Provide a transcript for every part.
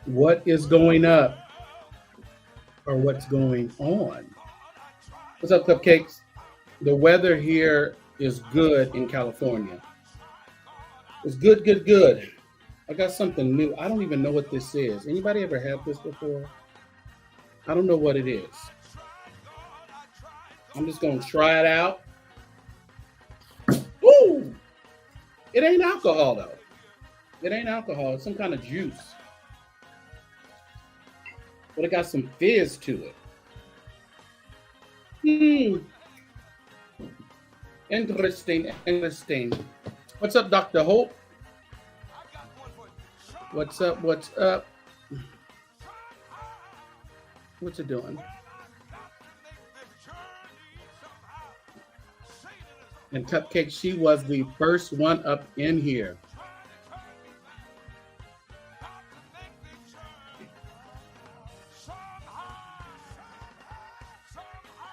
What is going up or what's going on? What's up, cupcakes? The weather here is good in California. It's good, good, good. I got something new. I don't even know what this is. Anybody ever had this before? I don't know what it is. I'm just going to try it out. Ooh! It ain't alcohol, though. It ain't alcohol. It's some kind of juice. But it got some fizz to it. Interesting, interesting. What's up, Dr. Hope? What's up, what's up? What's it doing? And Cupcake, she was the first one up in here.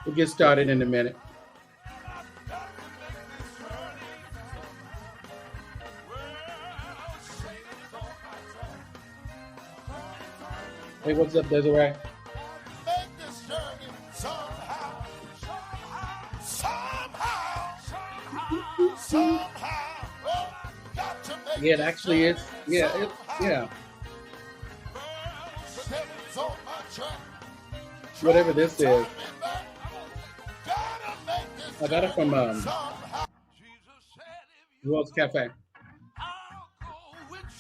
We'll get started in a minute. Hey, what's up, Desiree? Yeah, it actually is. Yeah, yeah. Whatever this is. I got it from World's Cafe.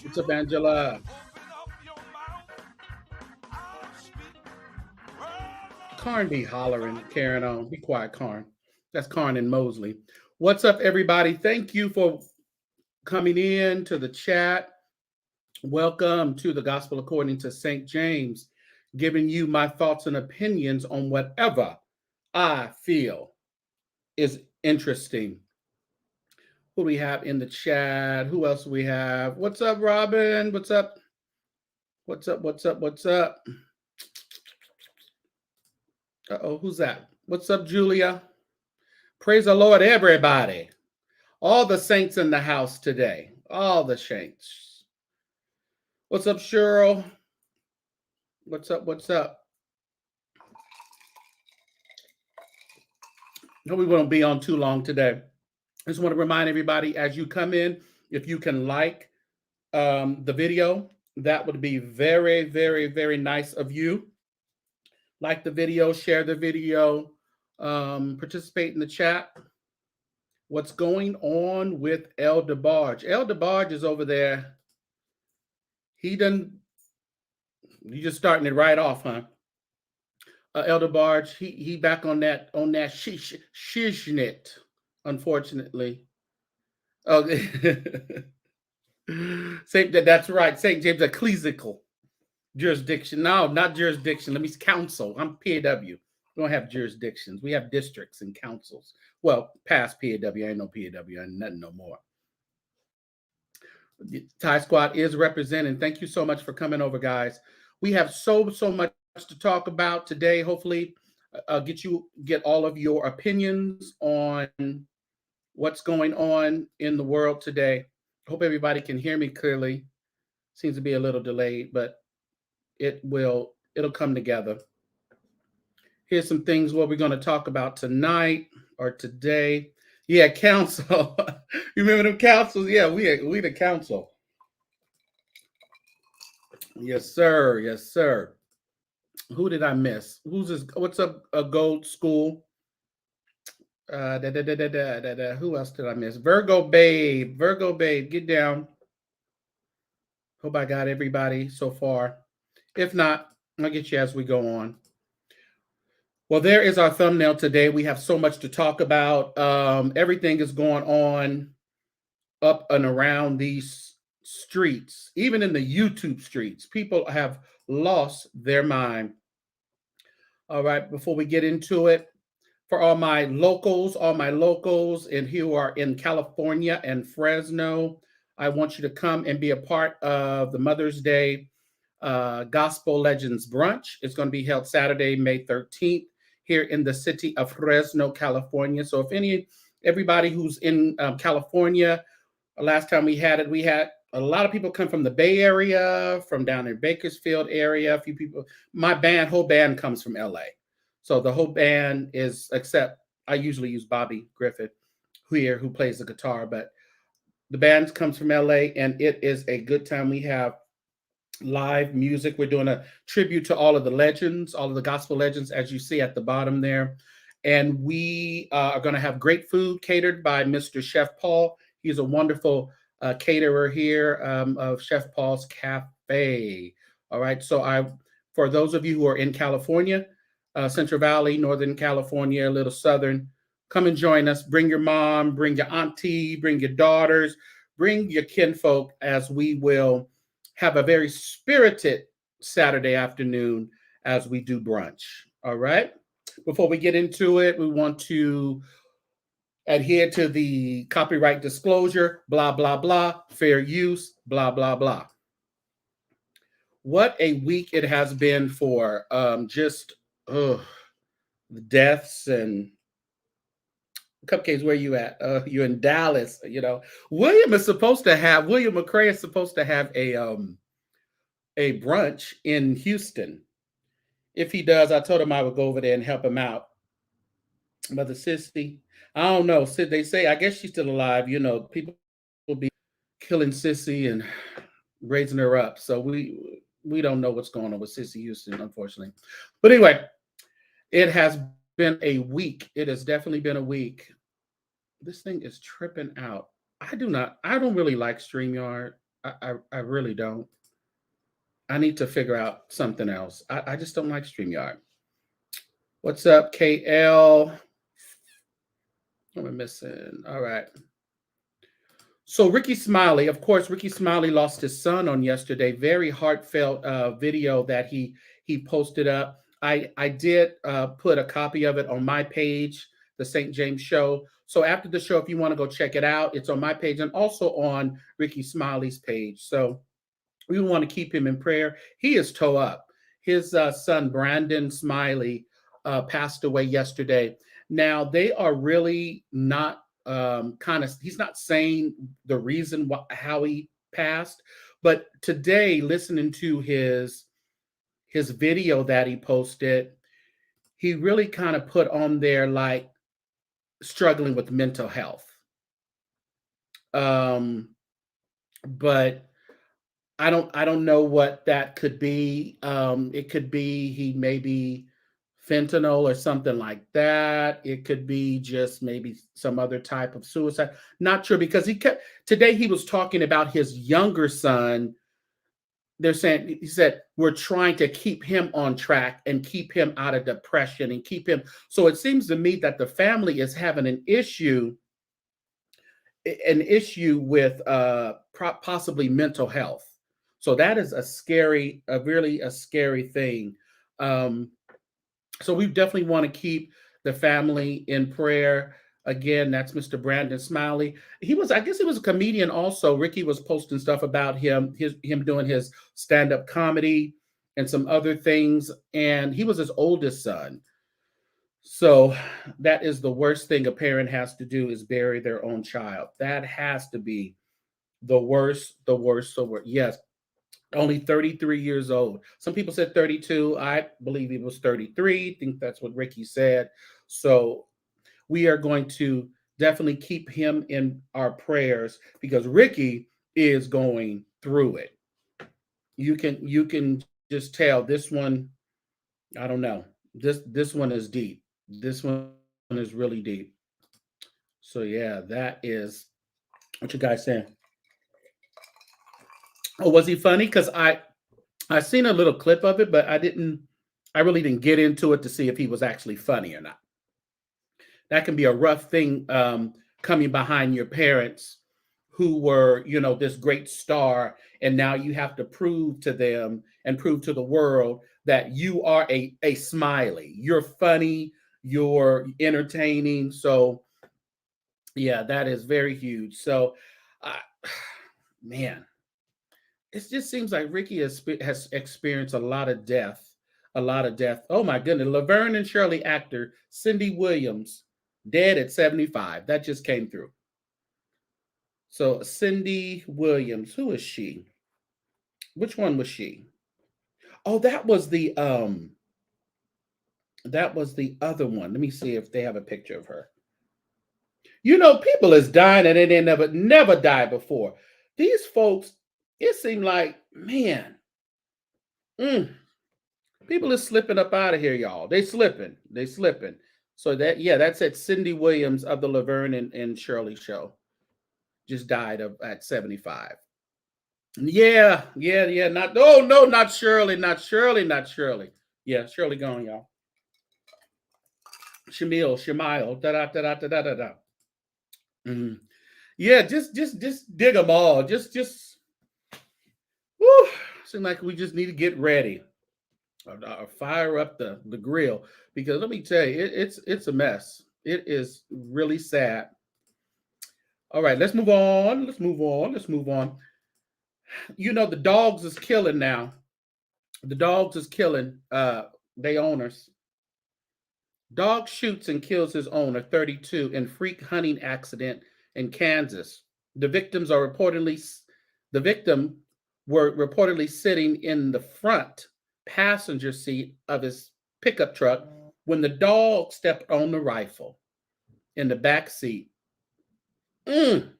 What's up, Angela? Karn be hollering, carrying on. Be quiet, Karn. That's Karn and Mosley. What's up, everybody? Thank you for coming in to the chat. Welcome to the Gospel According to St. James, giving you my thoughts and opinions on whatever I feel is interesting. Who do we have in the chat? Who else do we have? What's up, Robin? What's up? What's up? What's up? What's up? Uh-oh, who's that? What's up, Julia? Praise the Lord, everybody. All the saints in the house today. All the saints. What's up, Cheryl? What's up? What's up? No, we won't be on too long today. I just want to remind everybody, as you come in, if you can like the video, that would be very, very, very nice of you. Like the video, share the video, participate in the chat. What's going on with El DeBarge? El DeBarge is over there. You just starting it right off, huh? El DeBarge, he back on that shishnet. unfortunately. Oh, that's right. St. James ecclesiastical jurisdiction. No, not jurisdiction. Let me council. I'm PAW. We don't have jurisdictions. We have districts and councils. Well, past PAW. I ain't no PAW. I ain't nothing no more. The Thai Squad is representing. Thank you so much for coming over, guys. We have so much to talk about today. Hopefully, get all of your opinions on what's going on in the world today. Hope everybody can hear me clearly. Seems to be a little delayed, but it'll come together. Here's some things what we're going to talk about tonight or today. Yeah, council. You remember them councils? Yeah, we the council. Yes, sir. Yes, sir. Who did I miss? Who's this? What's up? A gold school. Who else did I miss? Virgo babe. Virgo babe, get down. Hope I got everybody so far. If not, I'll get you as we go on. Well, there is our thumbnail today. We have so much to talk about. Everything is going on up and around these streets, even in the YouTube streets. People have lost their mind. All right, before we get into it, for all my locals, and who are in California and Fresno, I want you to come and be a part of the Mother's Day Gospel Legends Brunch. It's going to be held Saturday, May 13th, here in the city of Fresno, California. So if everybody who's in California, last time we had a lot of people come from the Bay Area, from down in Bakersfield area. A few people, whole band comes from LA. So the whole band is, except I usually use Bobby Griffith here, who plays the guitar, but the band comes from LA, and it is a good time. We have live music. We're doing a tribute to all of the legends, all of the gospel legends, as you see at the bottom there. And we are going to have great food catered by Mr. Chef Paul. He's a wonderful caterer here of Chef Paul's Cafe. All right. So for those of you who are in California, Central Valley, Northern California, a little Southern, come and join us. Bring your mom, bring your auntie, bring your daughters, bring your kinfolk, as we will have a very spirited Saturday afternoon as we do brunch. All right. Before we get into it, we want to adhere to the copyright disclosure, blah, blah, blah, fair use, blah, blah, blah. What a week it has been for the deaths and Cupcakes. Where you at? You're in Dallas. William McCray is supposed to have a brunch in Houston. If he does, I told him I would go over there and help him out. Mother Sissy, I don't know. They say, I guess she's still alive. People will be killing Sissy and raising her up. So we don't know what's going on with Sissy Houston, unfortunately. But anyway, it has been a week. It has definitely been a week. This thing is tripping out. I don't really like StreamYard. I really don't. I need to figure out something else. I just don't like StreamYard. What's up, KL? What am I missing? All right. So Ricky Smiley, of course, Ricky Smiley lost his son on yesterday. Very heartfelt video that he posted up. I did put a copy of it on my page, The St. James Show. So after the show, if you want to go check it out, it's on my page and also on Ricky Smiley's page. So we want to keep him in prayer. He is toe up. His son, Brandon Smiley, passed away yesterday. Now, they are really not he's not saying the reason how he passed, but today, listening to his video that he posted, he really kind of put on there like struggling with mental health. But I don't know what that could be. It could be he maybe fentanyl or something like that. It could be just maybe some other type of suicide. Not sure, because today he was talking about his younger son. He said, we're trying to keep him on track and keep him out of depression and keep him. So it seems to me that the family is having an issue an issue with possibly mental health. So that is really a scary thing. Um, so we definitely want to keep the family in prayer. Again, that's Mr. Brandon Smiley. I guess he was a comedian also. Ricky was posting stuff about him doing his stand-up comedy and some other things. And he was his oldest son. So that is the worst thing a parent has to do is bury their own child. That has to be the worst, the worst, the worst. Yes, only 33 years old. Some people said 32. I believe he was 33. I think that's what Ricky said. So we are going to definitely keep him in our prayers because Ricky is going through it. You can just tell this one, I don't know. This one is deep. This one is really deep. So yeah, that is what you guys saying. Oh, was he funny? Because I seen a little clip of it, but I really didn't get into it to see if he was actually funny or not. That can be a rough thing, coming behind your parents who were, this great star, and now you have to prove to them and prove to the world that you are a smiley. You're funny, you're entertaining. So yeah, that is very huge. So, I man, it just seems like Ricky has experienced a lot of death, a lot of death. Oh my goodness, Laverne and Shirley actor Cindy Williams dead at 75. That just came through. So Cindy Williams, who is she? Which one was she? Oh, that was the other one. Let me see if they have a picture of her. People is dying and they never died before. These folks, it seemed like, man, mm, people is slipping up out of here, y'all. They slipping. They slipping. So that's it. Cindy Williams of the Laverne and Shirley show just died at 75. Yeah, yeah, yeah. Not oh no, not Shirley, not Shirley, not Shirley. Yeah, Shirley gone, y'all. Shamil, da da da da da da da. Mhm. Yeah, just dig them all. Just. Whew, seems like we just need to get ready. Fire up the grill because let me tell you, it's a mess. It is really sad. All right, let's move on. Let's move on. Let's move on. The dogs is killing now. The dogs is killing they owners. Dog shoots and kills his owner, 32, in freak hunting accident in Kansas. The victims are reportedly the victim were reportedly sitting in the front passenger seat of his pickup truck when the dog stepped on the rifle in the back seat. Mm,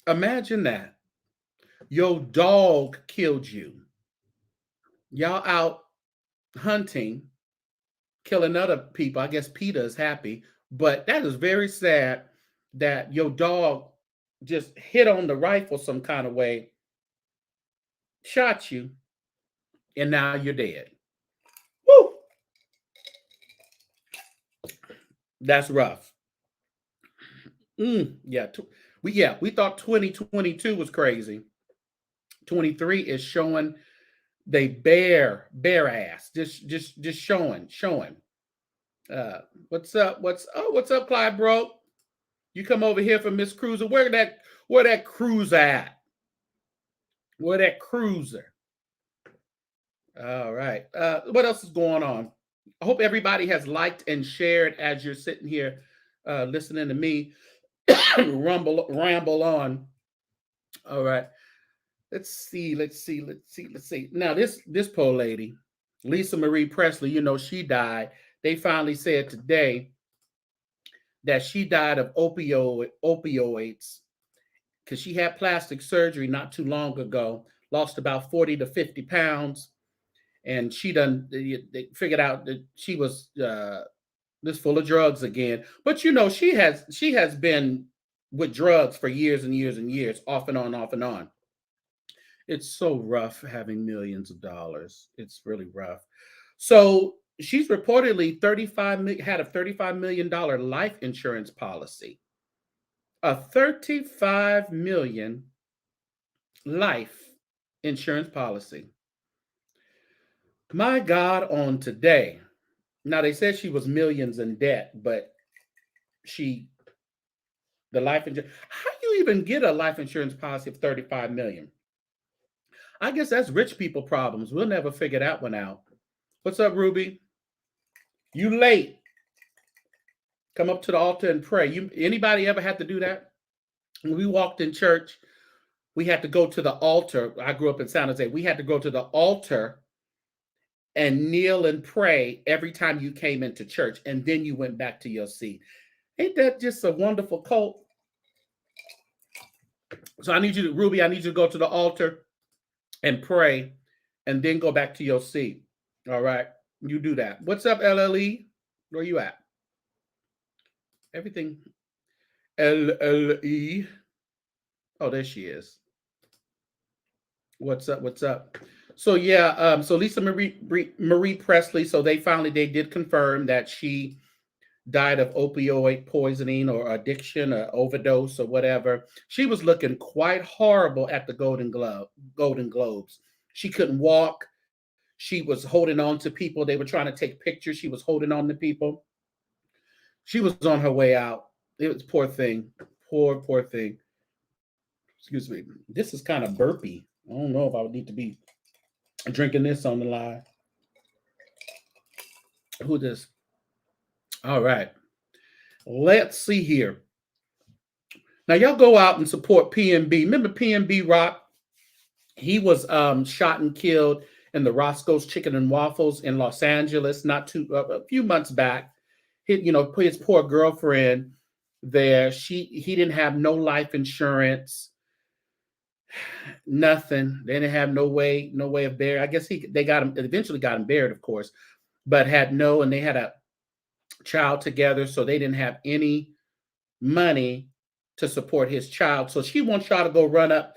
imagine that. Your dog killed you. Y'all out hunting, killing other people. I guess PETA is happy, but that is very sad that your dog just hit on the rifle some kind of way, shot you, and now you're dead. Woo! That's rough. Yeah, we thought 2022 was crazy. 23 is showing they bare ass, just showing. What's up? What's up, Clyde, bro? You come over here for Miss Cruiser. Where that cruiser at? Where that cruiser? All right. What else is going on? I hope everybody has liked and shared as you're sitting here listening to me ramble on. All right. Let's see. Now this poor lady, Lisa Marie Presley, she died. They finally said today that she died of opioids because she had plastic surgery not too long ago, lost about 40 to 50 pounds, and they figured out that she was just full of drugs again. But she has been with drugs for years and years and years, off and on, off and on. It's so rough having millions of dollars. It's really rough. So she's reportedly had a $35 million life insurance policy. a 35 million life insurance policy. My God, on today. Now they said she was millions in debt, but she the life insurance. How do you even get a life insurance policy of 35 million? I guess that's rich people problems. We'll never figure that one out. What's up, Ruby? You late. Come up to the altar and pray. You anybody ever had to do that? When we walked in church, we had to go to the altar. I grew up in San Jose. We had to go to the altar and kneel and pray every time you came into church, and then you went back to your seat. Ain't that just a wonderful cult? So I need you to, Ruby, I need you to go to the altar and pray, and then go back to your seat. All right, you do that. What's up, LLE? Where you at? Everything. LLE. Oh, there she is. What's up? What's up? So yeah, so Lisa Marie Presley. So they did confirm that she died of opioid poisoning or addiction or overdose or whatever. She was looking quite horrible at the Golden Globes. She couldn't walk. She was holding on to people. They were trying to take pictures. She was holding on to people. She was on her way out. It was poor thing. Poor thing. Excuse me. This is kind of burpy. I don't know if I would need to be drinking this on the live. Who this? All right. Let's see here. Now y'all go out and support PNB. Remember PNB Rock? He was shot and killed in the Roscoe's Chicken and Waffles in Los Angeles a few months back. His poor girlfriend there. He didn't have no life insurance, nothing. They didn't have no way of burial. I guess they eventually got him buried, of course, but and they had a child together, so they didn't have any money to support his child. So she wants y'all to go run up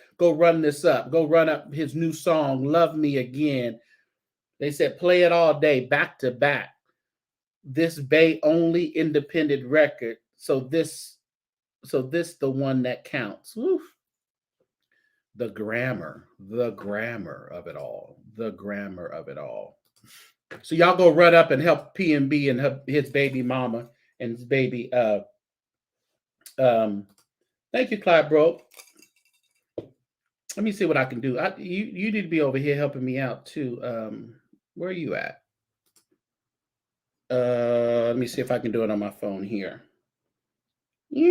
his new song, Love Me Again. They said play it all day, back to back. This Bay only independent record. So this the one that counts. Oof. The grammar of it all. The grammar of it all. So y'all go run up and help PNB and his baby mama and his baby. Thank you, Clyde, bro. Let me see what I can do. You need to be over here helping me out too. Where are you at? Let me see if I can do it on my phone here. There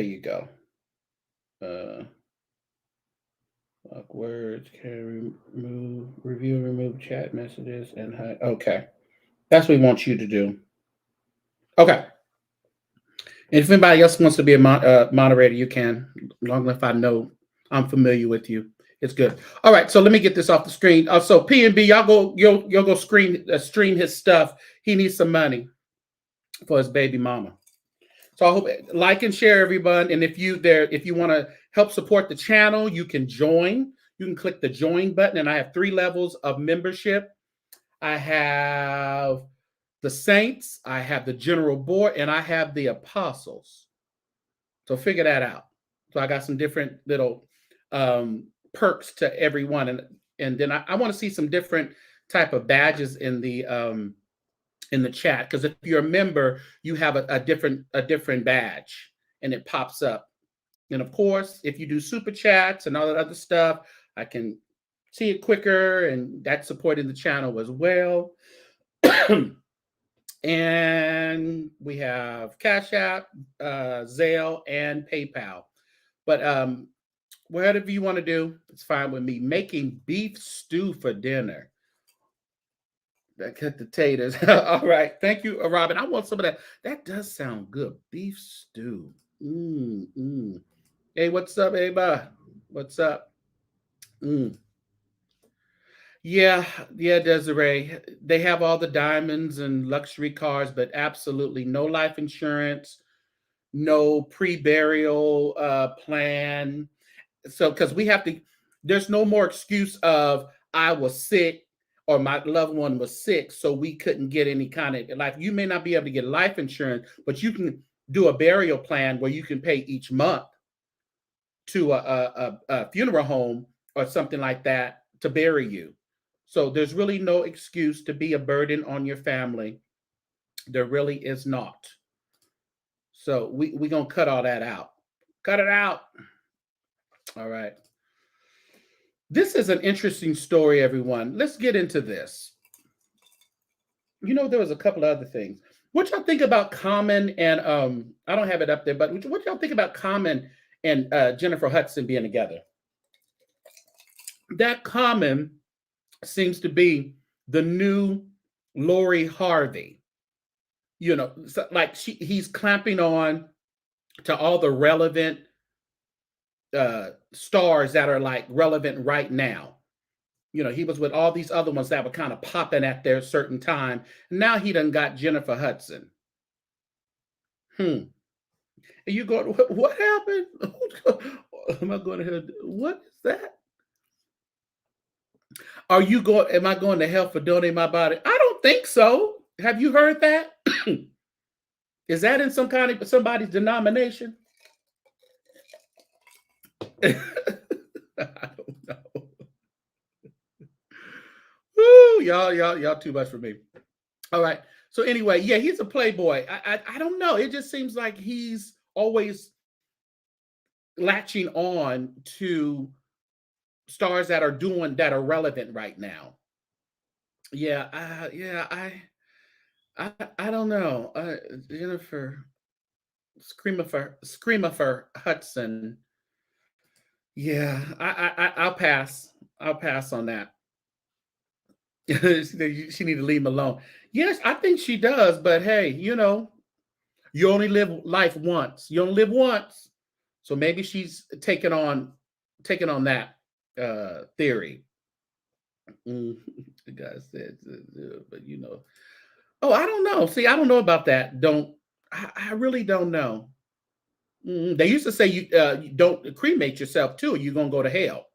you go. Words can remove chat messages and hide. Okay, that's what we want you to do. Okay. And if anybody else wants to be a moderator, you can. Long enough I know I'm familiar with you. It's good. All right, so let me get this off the screen. So PNB, y'all go stream his stuff. He needs some money for his baby mama. So I hope like and share, everyone. And if you want to help support the channel, you can join. You can click the join button, and I have 3 levels of membership. I have the saints, I have the general board, and I have the apostles. So figure that out. So I got some different little perks to everyone, and then I want to see some different type of badges in the chat, because if you're a member, you have a different badge, and it pops up. And of course, if you do super chats and all that other stuff, I can see it quicker, and that's supporting the channel as well. And we have CashApp, Zelle, and PayPal. But whatever you want to do, it's fine with me. Making beef stew for dinner. That cut the taters. All right. Thank you, Robin. I want some of that. That does sound good. Beef stew. Hey, what's up, everybody? What's up? Yeah, Desiree. They have all the diamonds and luxury cars, but absolutely no life insurance, no pre-burial plan. So, because we have to, there's no more excuse of I was sick or my loved one was sick, so we couldn't get any kind of life. You may not be able to get life insurance, but you can do a burial plan where you can pay each month to a funeral home or something like that to bury you. So there's really no excuse to be a burden on your family. There really is not. So we gonna cut all that out. Cut it out. All right. This is an interesting story, everyone. Let's get into this. You know, there was a couple of other things. What y'all think about Common and I don't have it up there, but what y'all think about Common and Jennifer Hudson being together? That Common seems to be the new Lori Harvey. You know, so like he's clamping on to all the relevant stars that are like relevant right now. You know, he was with all these other ones that were kind of popping at their certain time. Now he done got Jennifer Hudson. And you going, what happened? Am I going to, what is that? Am I going to hell for donating my body? I don't think so. Have you heard that? Is that in somebody's denomination? I don't know. Woo, y'all too much for me. All right. So anyway, yeah, he's a playboy. I don't know. It just seems like he's always latching on to stars that are relevant right now. Yeah, I don't know. Jennifer Screamifer Hudson. Yeah, I'll pass. I'll pass on that. She need to leave him alone. Yes, I think she does, but hey, you know, you only live life once. You only live once. So maybe she's taking on that theory. The guy said, but you know, oh, I don't know. See, I don't know about that. I really don't know. They used to say you don't cremate yourself too. You're gonna go to hell.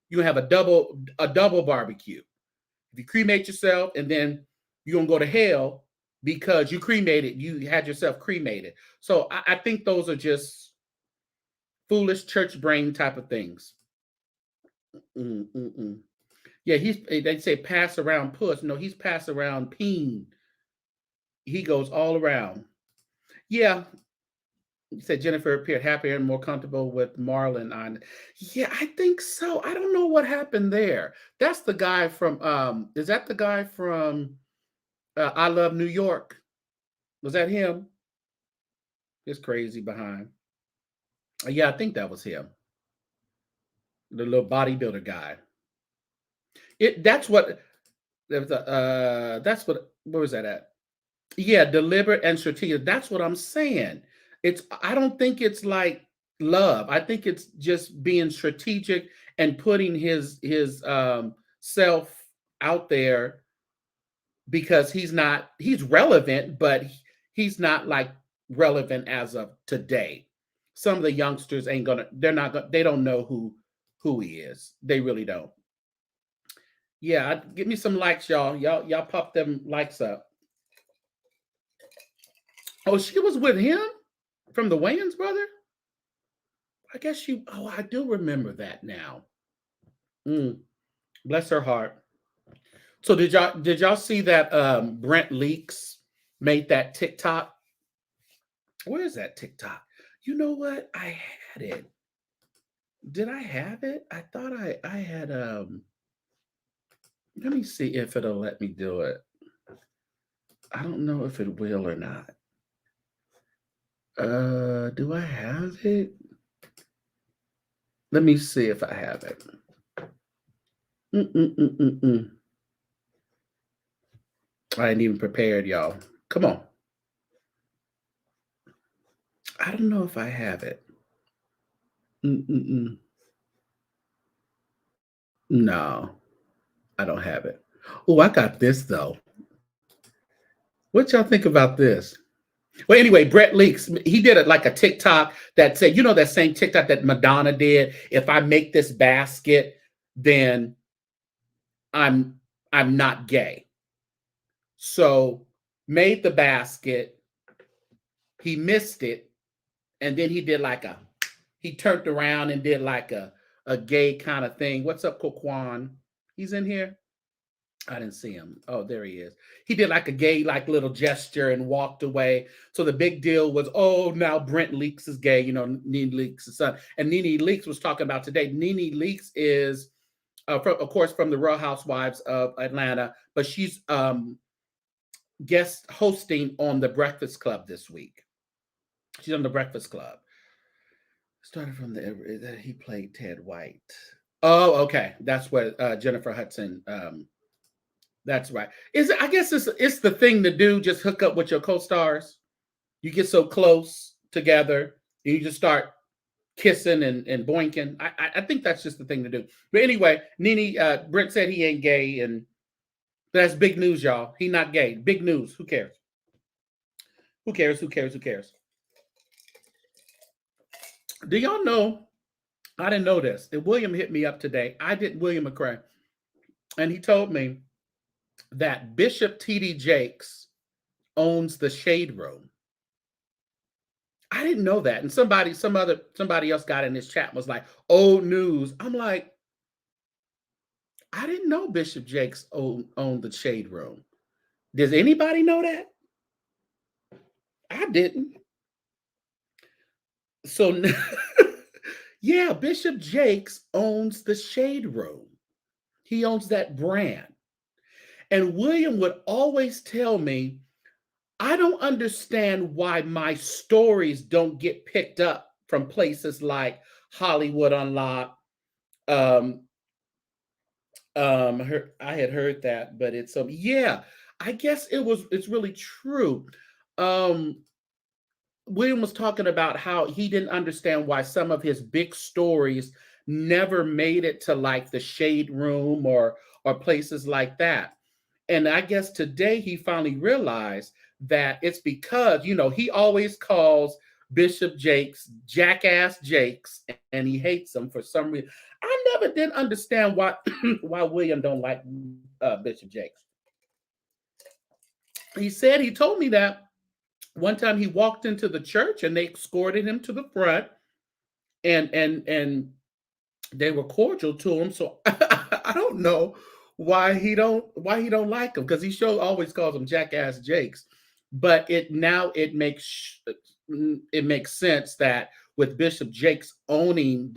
You have a double barbecue. If you cremate yourself and then you're gonna go to hell because you had yourself cremated. So I think those are just foolish church brain type of things. Yeah, they say pass around puss. No, he's pass around peen. He goes all around. Yeah. You said Jennifer appeared happier and more comfortable with Marlon on. Yeah, I think so. I don't know what happened there. That's the guy from is that the guy from I Love New York? Was that him? It's crazy behind. Yeah, I think that was him. The little bodybuilder guy. That's what where was that at? Yeah, deliberate and strategic. That's what I'm saying. I don't think it's like love. I think it's just being strategic and putting his self out there because he's relevant, but he's not like relevant as of today. Some of the youngsters they don't know who he is. They really don't. Yeah, give me some likes, y'all. Y'all pop them likes up. Oh, she was with him from the Wayans brother? I guess I do remember that now. Bless her heart. So did y'all see that Brent Leaks made that TikTok? Where is that TikTok? You know what? I had it. Did I have it? I thought I had let me see if it'll let me do it. I don't know if it will or not. Do I have it? Let me see if I have it. I ain't even prepared, y'all. Come on. I don't know if I have it. No, I don't have it. Oh, I got this though. What y'all think about this? Well, anyway, Brett Leaks, he did it like a TikTok that said, you know, that same TikTok that Madonna did. If I make this basket, then I'm I'm not gay. So made the basket. He missed it. And then he did like he turned around and did like a gay kind of thing. What's up, Coquan? He's in here. I didn't see him. Oh, there he is. He did like a gay, like little gesture and walked away. So the big deal was, oh, now Brent Leaks is gay, Nene Leaks' son. And Nene Leaks was talking about today. Nene Leaks is, of course, from the Real Housewives of Atlanta, but she's guest hosting on the Breakfast Club this week. She's on the Breakfast Club. Started from that he played Ted White. Oh, okay. That's what Jennifer Hudson. That's right. I guess it's the thing to do. Just hook up with your co-stars. You get so close together, and you just start kissing and boinking. I think that's just the thing to do. But anyway, Nene, Brent said he ain't gay, and that's big news, y'all. He not gay. Big news. Who cares? Who cares? Who cares? Who cares? Do y'all know? I didn't know this. That William hit me up today. William McCray, and he told me that Bishop T.D. Jakes owns the Shade Room. I didn't know that. And somebody else got in this chat and was like, old news. I'm like, I didn't know Bishop Jakes owned the Shade Room. Does anybody know that? I didn't. So, yeah, Bishop Jakes owns the Shade Room. He owns that brand. And William would always tell me, I don't understand why my stories don't get picked up from places like Hollywood Unlocked. I had heard that, but it's yeah, I guess it's really true. William was talking about how he didn't understand why some of his big stories never made it to like the Shade Room or places like that. And I guess today he finally realized that it's because, he always calls Bishop Jakes Jackass Jakes, and he hates him for some reason. I never did understand why why William don't like Bishop Jakes. He told me that one time he walked into the church and they escorted him to the front, and they were cordial to him. So I don't know why he don't like him, because he always calls him Jackass Jakes. But it makes sense that with Bishop Jakes owning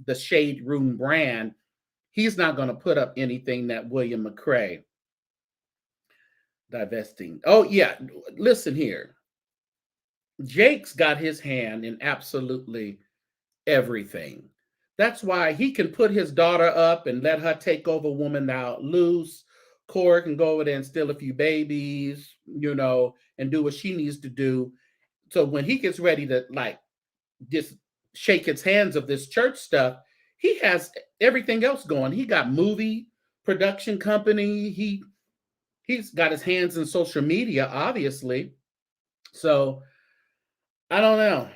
the Shade Room brand, he's not going to put up anything that William McCray divesting. Oh yeah, listen here. Jakes got his hand in absolutely everything. That's why he can put his daughter up and let her take over Woman Now Loose. Cora can go over there and steal a few babies, and do what she needs to do. So when he gets ready to just shake his hands of this church stuff, he has everything else going. He got movie production company. He's got his hands in social media, obviously. So I don't know.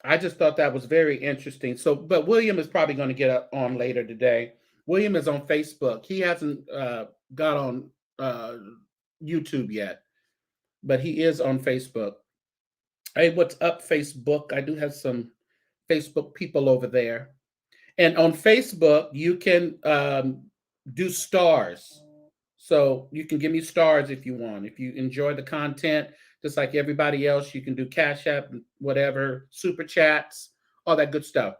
I just thought that was very interesting. So, but William is probably going to get on later today. William is on Facebook. He hasn't got on YouTube yet, but he is on Facebook. Hey, what's up, Facebook? I do have some Facebook people over there. And on Facebook, you can do stars. So you can give me stars if you want. If you enjoy the content, just like everybody else, you can do CashApp, whatever, super chats, all that good stuff.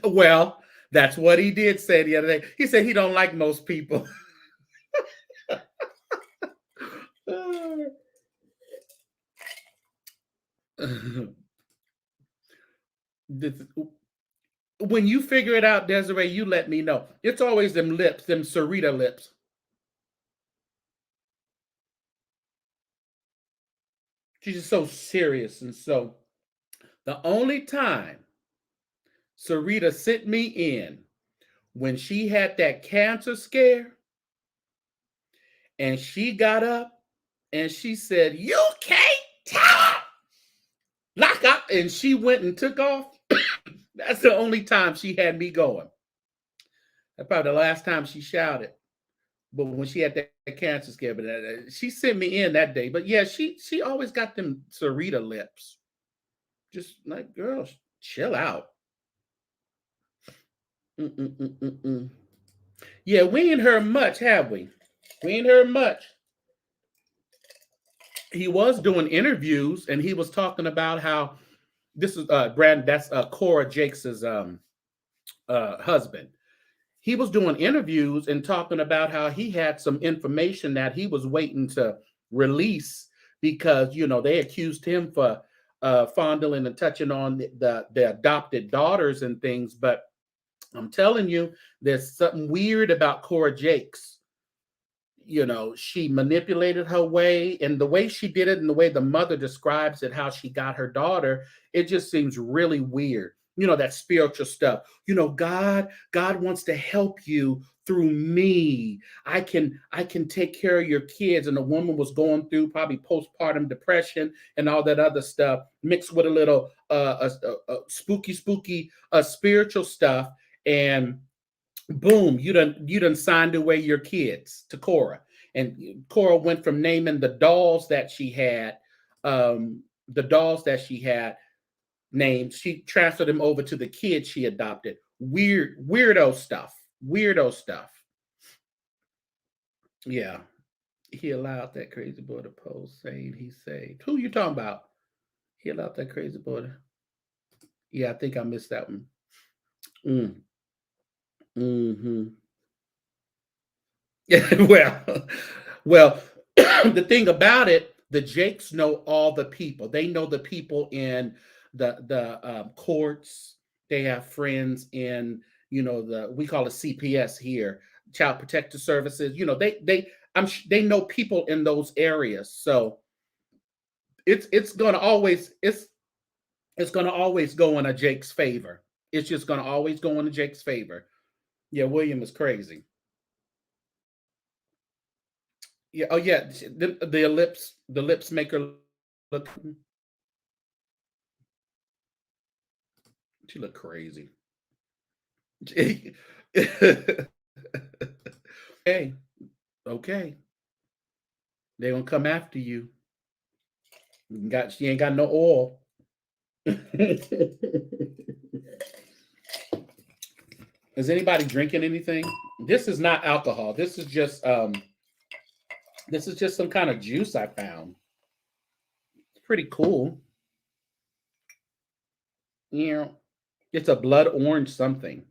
Well, that's what he did say the other day. He said he don't like most people. When you figure it out, Desiree, you let me know. It's always them lips, them Sarita lips. She's just so serious. And so the only time Sarita sent me in when she had that cancer scare, and she got up and she said, "You can't tell." Lock up. And she went and took off. That's the only time she had me going. That's probably the last time she shouted. But when she had that cancer scare, but she sent me in that day. But yeah, she always got them Sarita lips. Just like, girl, chill out. Mm-mm-mm-mm-mm. Yeah, we ain't heard much, have we? We ain't heard much. He was doing interviews, and he was talking about how this is Brand. That's Cora Jakes's husband. He was doing interviews and talking about how he had some information that he was waiting to release because they accused him for fondling and touching on the adopted daughters and things. But I'm telling you, there's something weird about Cora Jakes. She manipulated her way, and the way she did it and the way the mother describes it, how she got her daughter, it just seems really weird. That spiritual stuff. God wants to help you through me. I can take care of your kids. And the woman was going through probably postpartum depression and all that other stuff, mixed with a little spooky spiritual stuff. And boom, you done signed away your kids to Cora. And Cora went from naming the dolls that she had named, she transferred them over to the kids she adopted. Weirdo stuff. Weirdo stuff. Yeah. He allowed that crazy boy to post saying he saved. Who you talking about? He allowed that crazy boy to. Yeah, I think I missed that one. Mm. Hmm. well, well, the thing about it, the Jakes know all the people. They know the people in the courts. They have friends in we call it CPS here, Child Protective Services. They know people in those areas. So it's gonna always go in a Jake's favor. It's just gonna always go in a Jake's favor. Yeah, William is crazy. Yeah. Oh, yeah. The lips make her look. She look crazy. okay. Okay. They gonna come after you. She ain't got no oil. Is anybody drinking anything? This is not alcohol. This is just some kind of juice I found. It's pretty cool. Yeah. It's a blood orange something.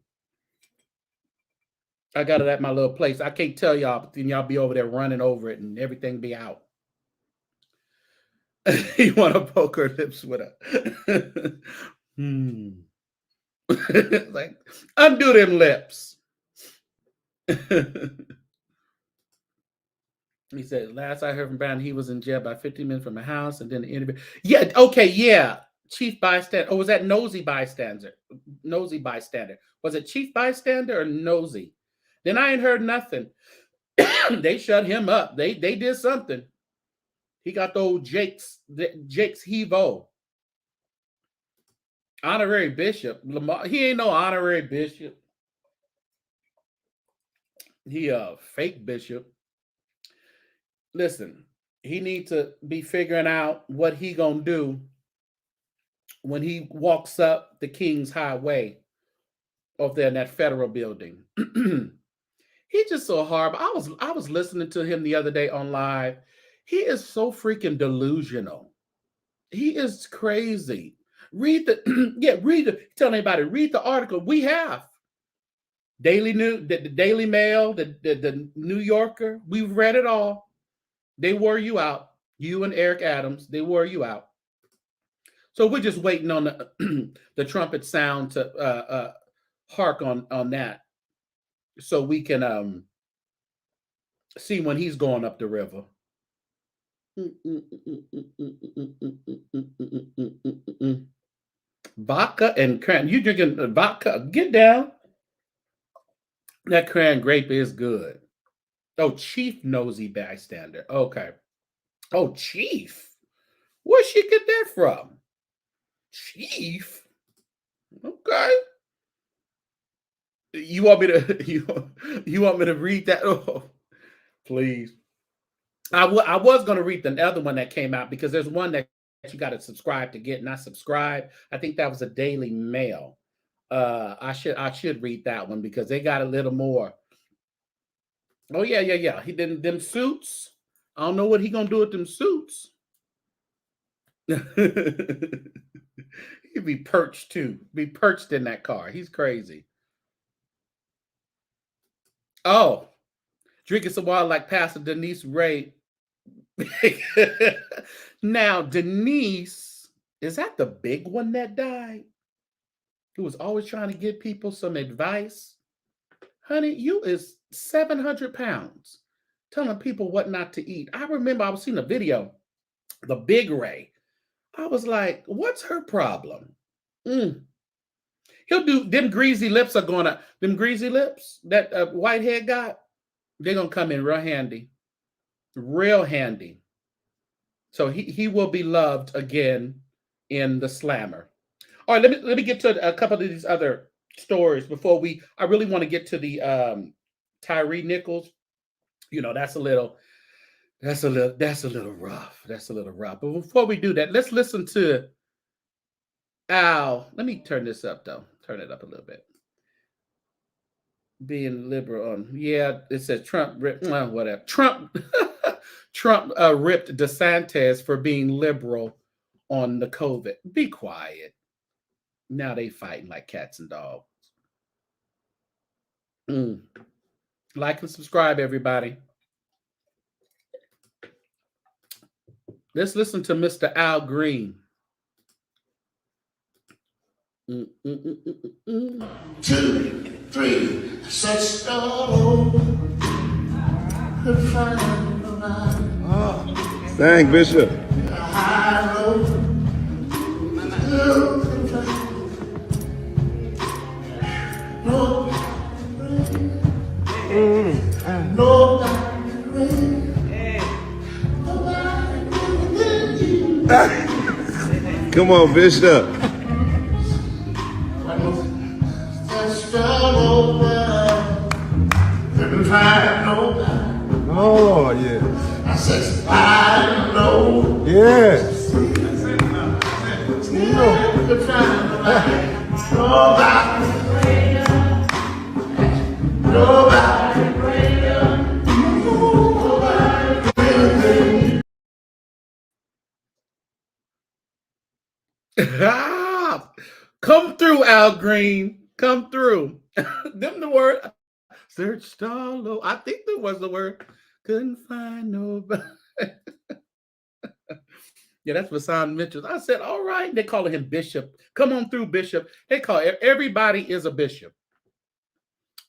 I got it at my little place. I can't tell y'all, but then y'all be over there running over it and everything be out. You want to poke her lips with a hmm. Like, undo them lips. He said, last I heard from Brown, he was in jail by 15 minutes from my house and then the interview. Yeah, okay, yeah. Chief bystander. Oh, was that nosy bystander? Nosy bystander. Was it chief bystander or nosy? Then I ain't heard nothing. They shut him up. They did something. He got the old Jake's Hevo. Honorary bishop. Lamar, he ain't no honorary bishop. He a fake bishop. Listen, he need to be figuring out what he gonna do when he walks up the King's Highway over there in that federal building. He's just so horrible. I was listening to him the other day on live. He is so freaking delusional. He is crazy. Read the yeah, tell anybody, read the article. We have the Daily Mail, the New Yorker. We've read it all. They wore you out. You and Eric Adams, they wore you out. So we're just waiting on the trumpet sound to hark on that, so we can see when he's going up the river. Vodka and cran. You drinking vodka? Get down. That cran grape is good. Oh, Chief Nosy Bystander. Okay. Oh, Chief. Where'd she get that from? Chief. Okay. You want me to you want me to read that? Oh, please. I was going to read the other one that came out because there's one that you got to subscribe to get, not subscribe. I think that was a Daily Mail. I should read that one because they got a little more. Oh yeah. He didn't them suits. I don't know what he gonna do with them suits. He'd be perched too. Be perched in that car. He's crazy. Oh, drinking some water like Pastor Denise Reid. Now, Denise, is that the big one that died? Who was always trying to give people some advice? Honey, you is 700 pounds telling people what not to eat. I remember I was seeing a video, the big Ray. I was like, what's her problem? Mm. He'll do them greasy lips are gonna them greasy lips that Whitehead got. They're gonna come in real handy, real handy. So he will be loved again in the slammer. All right, let me get to a couple of these other stories before I really want to get to the Tyre Nichols. You know, that's a little rough. That's a little rough. But before we do that, let's listen to Al. Let me turn this up though. Turn it up a little bit. Being liberal on it says Trump ripped whatever. Trump ripped DeSantis for being liberal on the COVID. Be quiet. Now they fighting like cats and dogs. Like and subscribe, everybody. Let's listen to Mr. Al Green. 2, 3, such Thank Bishop. Come on, Bishop. Oh, yes. I said, I know. Yes. Come through, Al Green. Come through. Them the word. Searched all over. I think that was the word. Couldn't find nobody. Yeah, that's Vasson Mitchell. I said, all right. They calling him Bishop. Come on through, Bishop. They call everybody is a bishop.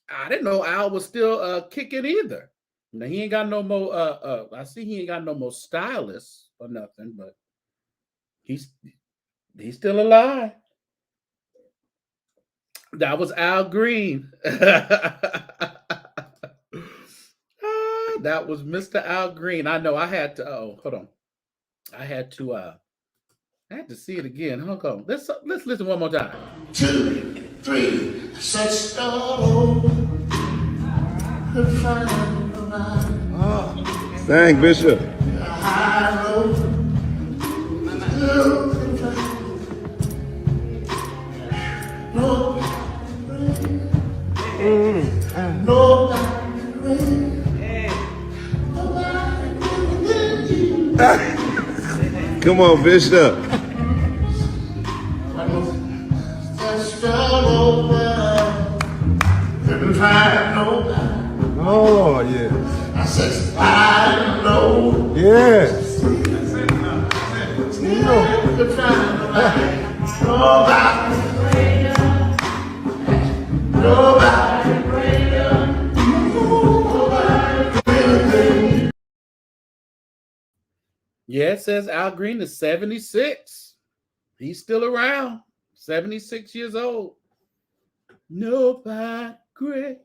I didn't know Al was still kicking either. Now he ain't got no more. I see he ain't got no more stylists or nothing, but he's still alive. That was Al Green. That was Mr. Al Green. I know I had to. Oh, hold on. I had to see it again. Hold on. Let's listen one more time. 2, 3, such Thank Bishop. Come on, Bishop. Oh, yes. I said, I know. Yes. Yeah, it says Al Green is 76. He's still around. 76 years old. Nobody great.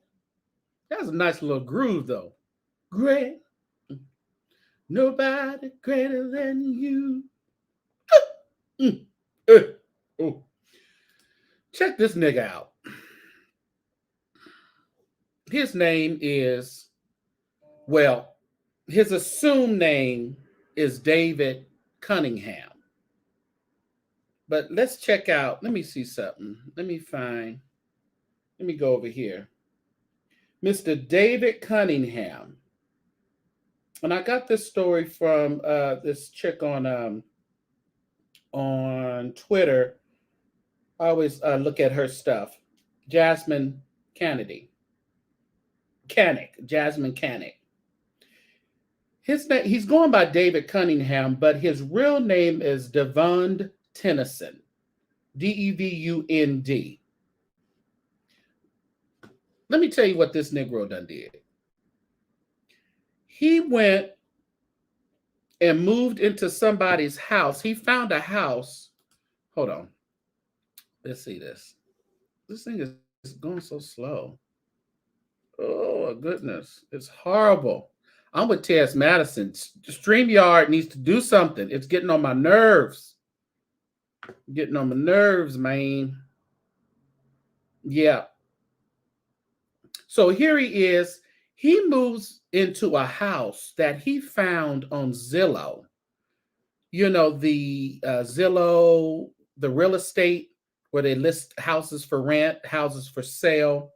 That's a nice little groove, though. Great. Nobody greater than you. Oh. Check this nigga out. his name is, well, his assumed name is David Cunningham. But let's check out, let me see something. Let me go over here. Mr. David Cunningham. And I got this story from this chick on Twitter. I always look at her stuff. Jasmine Canick. Jasmine Canick. His name, he's going by David Cunningham, but his real name is Devund Tennyson. Devund. Let me tell you what this Negro done did. He went and moved into somebody's house. He found a house. Hold on. Let's see this. This thing is going so slow. Oh, goodness. It's horrible. I'm with Tess Madison. StreamYard needs to do something. It's getting on my nerves. Getting on my nerves, man. Yeah. So here he is. He moves into a house that he found on Zillow. You know, the Zillow, the real estate where they list houses for rent, houses for sale.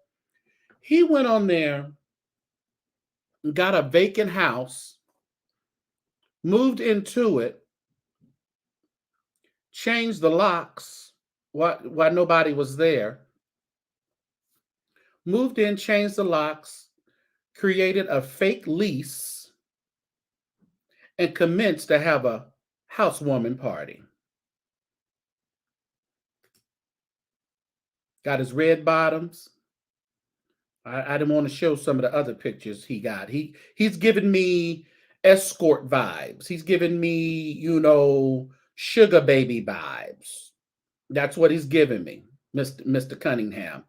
He went on there, got a vacant house, moved into it, changed the locks while nobody was there, moved in, changed the locks, created a fake lease, and commenced to have a housewarming party. Got his red bottoms. I didn't want to show some of the other pictures he got. He's giving me escort vibes. He's giving me, you know, sugar baby vibes. That's what he's giving me, Mr. Cunningham.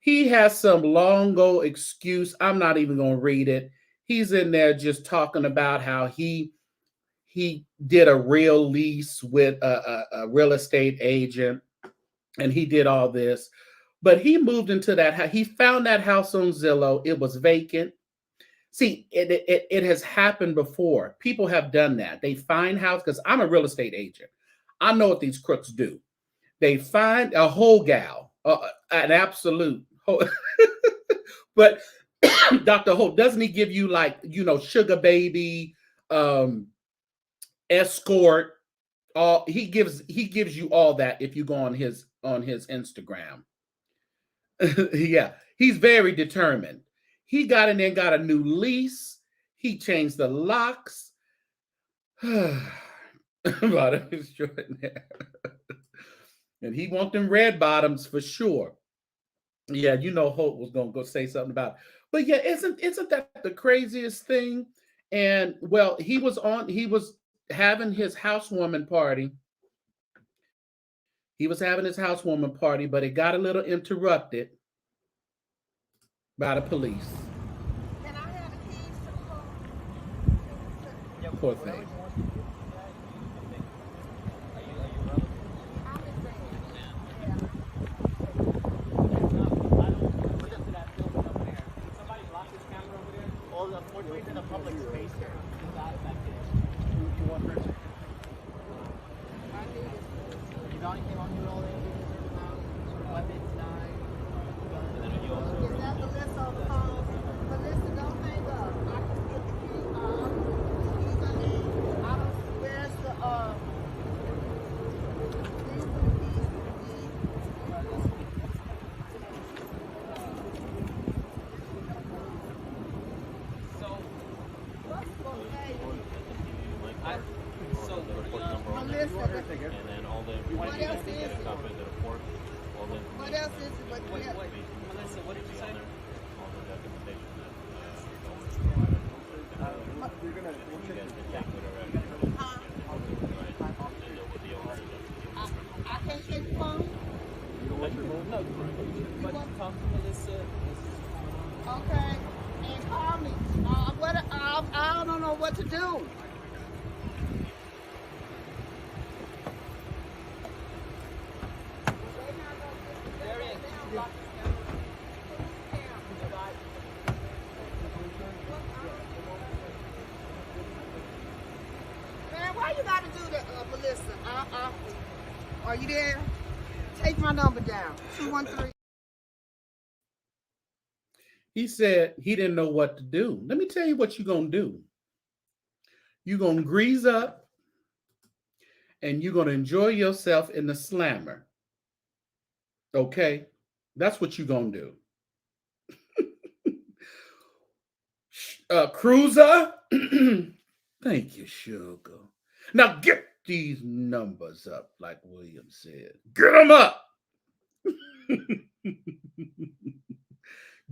He has some longo excuse. I'm not even going to read it. He's in there just talking about how he did a real lease with a real estate agent, and he did all this. But he moved into that house. He found that house on Zillow. It was vacant. See, it has happened before. People have done that. They find house, because I'm a real estate agent. I know what these crooks do. They find a whole gal, an absolute. But Dr. Holt, doesn't he give you, like, you know, sugar baby, escort? He gives you all that if you go on his Instagram. Yeah, he's very determined. He got in there and got a new lease. He changed the locks. About it extraordinary. And he want them red bottoms for sure. Yeah, you know Hope was gonna go say something about it. But yeah, isn't that the craziest thing? And well, he was having his housewarming party. He was having his housewarming party, but it got a little interrupted by the police. Can I have the keys to the car? Poor thing. Okay, and call me. I don't know what to do. listen. Are you there? Take my number down. 213. He said he didn't know what to do. Let me tell you what you're going to do. You're going to grease up and you're going to enjoy yourself in the slammer. Okay? That's what you're going to do. Cruiser. Thank you, sugar. Now get these numbers up, like William said. Get them up.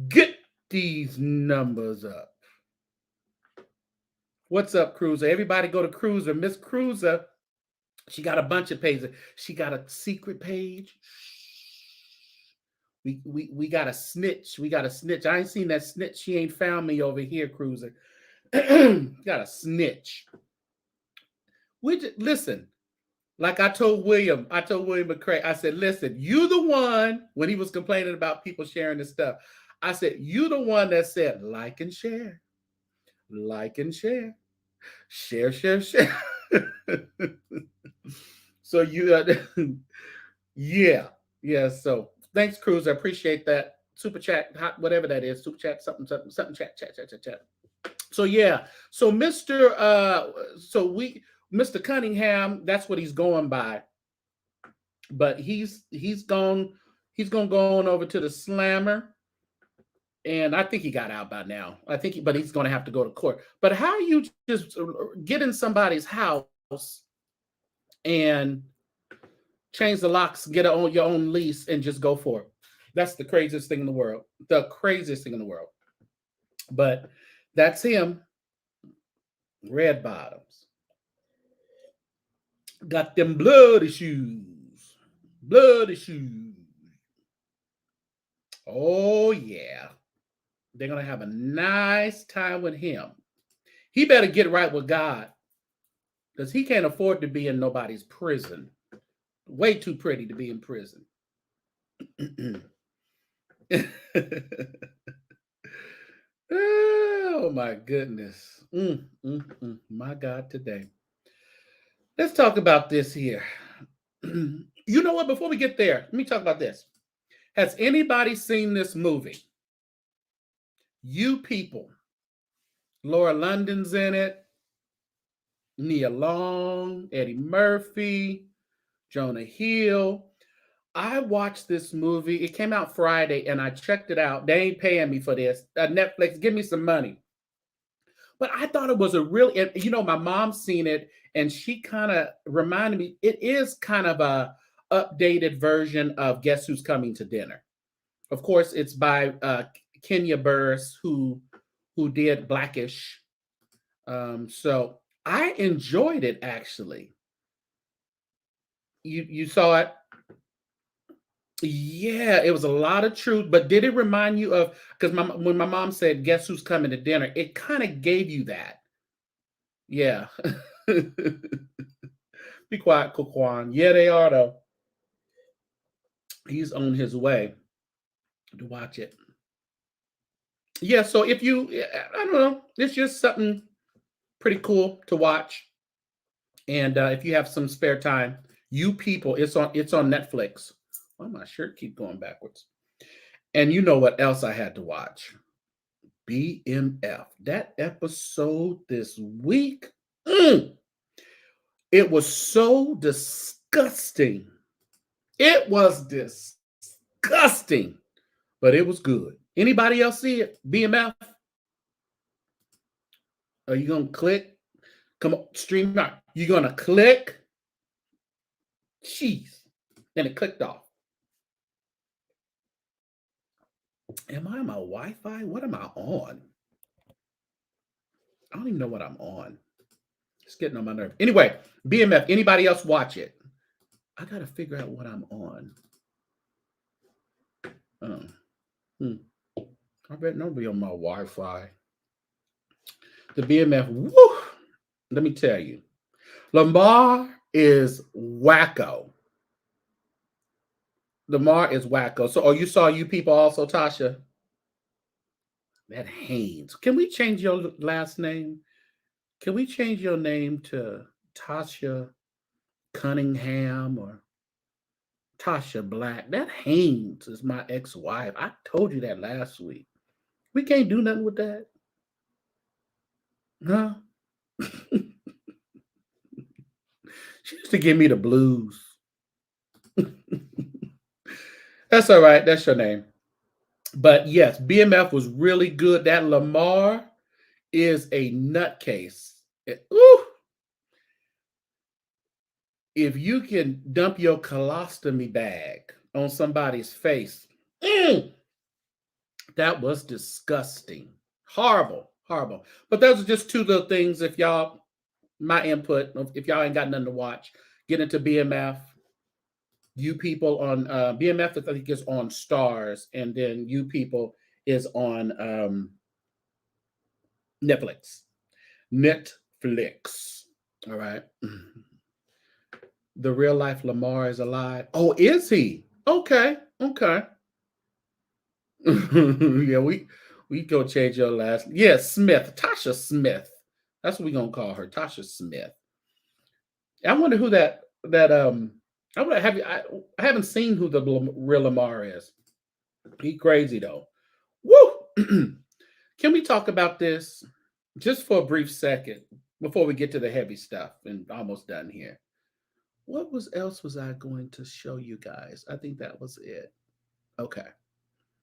Get these numbers up. What's up, Cruiser? Everybody go to Cruiser. Miss Cruiser, she got a bunch of pages. She got a secret page. We got a snitch. We got a snitch. I ain't seen that snitch. She ain't found me over here, Cruiser. Got a snitch. Listen, like I told William McCray, I said, listen, you the one, when he was complaining about people sharing this stuff, I said, you the one that said like and share. Like and share. Share. So you yeah. So thanks, Cruz. I appreciate that. Super chat, hot, whatever that is, super chat, something, chat. So yeah. So Mr. Cunningham, that's what he's going by. But he's gonna go on over to the slammer. And I think he got out by now. But he's going to have to go to court. But how you just get in somebody's house and change the locks, get your own lease, and just go for it? That's the craziest thing in the world. The craziest thing in the world. But that's him. Red bottoms. Got them bloody shoes. Bloody shoes. Oh, yeah. They're going to have a nice time with him. He better get right with God, because he can't afford to be in nobody's prison. Way too pretty to be in prison. Oh, my goodness. My God, today. Let's talk about this here. You know what? Before we get there, let me talk about this. Has anybody seen this movie? You People. Laura London's in it. Nia Long, Eddie Murphy, Jonah Hill. I watched this movie. It came out Friday, and I checked it out. They ain't paying me for this. Netflix, give me some money. But I thought it was my mom's seen it, and she kind of reminded me, it is kind of a updated version of Guess Who's Coming to Dinner. Of course, it's by Kenya Burris, who did Blackish. So I enjoyed it, actually. You saw it? Yeah, it was a lot of truth. But did it remind you of, because when my mom said, Guess Who's Coming to Dinner, it kind of gave you that. Yeah. Be quiet, Kokwan. Yeah, they are, though. He's on his way to watch it. Yeah, so I don't know, it's just something pretty cool to watch. And if you have some spare time, You People, it's on Netflix. Why my shirt keep going backwards? And you know what else I had to watch? BMF. That episode this week. It was so disgusting. It was disgusting, but it was good. Anybody else see it? BMF? Are you going to click? Come on, stream out. You going to click? Jeez. And it clicked off. Am I on my Wi-Fi? What am I on? I don't even know what I'm on. It's getting on my nerve. Anyway, BMF. Anybody else watch it? I got to figure out what I'm on. I bet nobody on my Wi-Fi. The BMF. Woo! Let me tell you. Lamar is wacko. Lamar is wacko. So, you saw You People also, Tasha? That Haynes. Can we change your last name? Can we change your name to Tasha Cunningham or Tasha Black. That Haynes is my ex-wife. I told you that last week. We can't do nothing with that. Huh? She used to give me the blues. That's all right. That's your name. But yes, BMF was really good. That Lamar is a nutcase. Ooh. If you can dump your colostomy bag on somebody's face, that was disgusting. Horrible, horrible. But those are just two little things. If y'all, my input, if y'all ain't got nothing to watch, get into BMF. You People on BMF, I think, is on Stars, and then You People is on Netflix. Netflix. All right. The real life Lamar is alive. Oh, is he? Okay. Okay. Yeah, we go change your last. Yeah, Smith. Tasha Smith. That's what we're gonna call her. Tasha Smith. I wonder who that I would have I haven't seen who the real Lamar is. He crazy though. Woo! Can we talk about this just for a brief second before we get to the heavy stuff and almost done here? What else was I going to show you guys? I think that was it. Okay.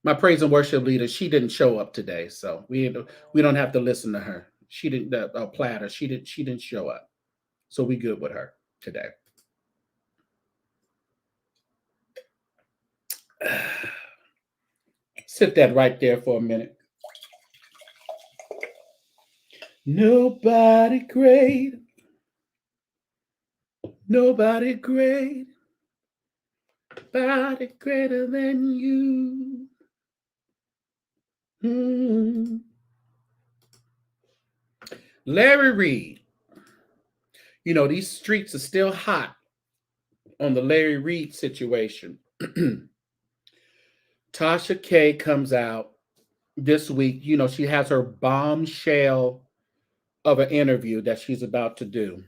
My praise and worship leader, she didn't show up today, so we don't have to listen to her. She didn't Platter. She didn't show up, so we good with her today. Sit that right there for a minute. Nobody great. Nobody great. Nobody greater than you. Larry Reid. You know, these streets are still hot on the Larry Reid situation. Tasha K comes out this week. You know, she has her bombshell of an interview that she's about to do.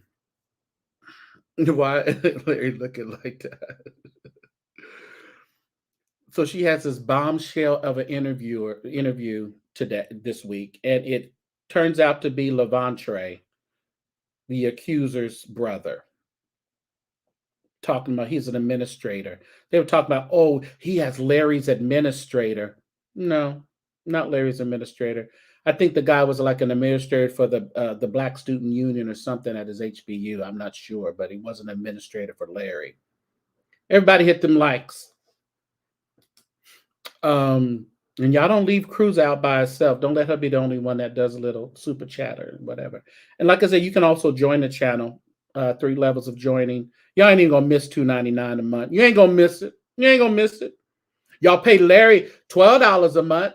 Why Larry looking like that? So she has this bombshell of an interview today this week, and it turns out to be Levantre, the accuser's brother. Talking about he's an administrator. They were talking about, oh, he has Larry's administrator. No, not Larry's administrator. I think the guy was like an administrator for the Black Student Union or something at his HBU. I'm not sure, but he was an administrator for Larry. Everybody hit them likes. And y'all don't leave Cruz out by herself. Don't let her be the only one that does a little super chatter and whatever. And like I said, you can also join the channel. 3 levels of joining. Y'all ain't even gonna miss $2.99 a month. You ain't gonna miss it. You ain't gonna miss it. Y'all pay Larry $12 a month.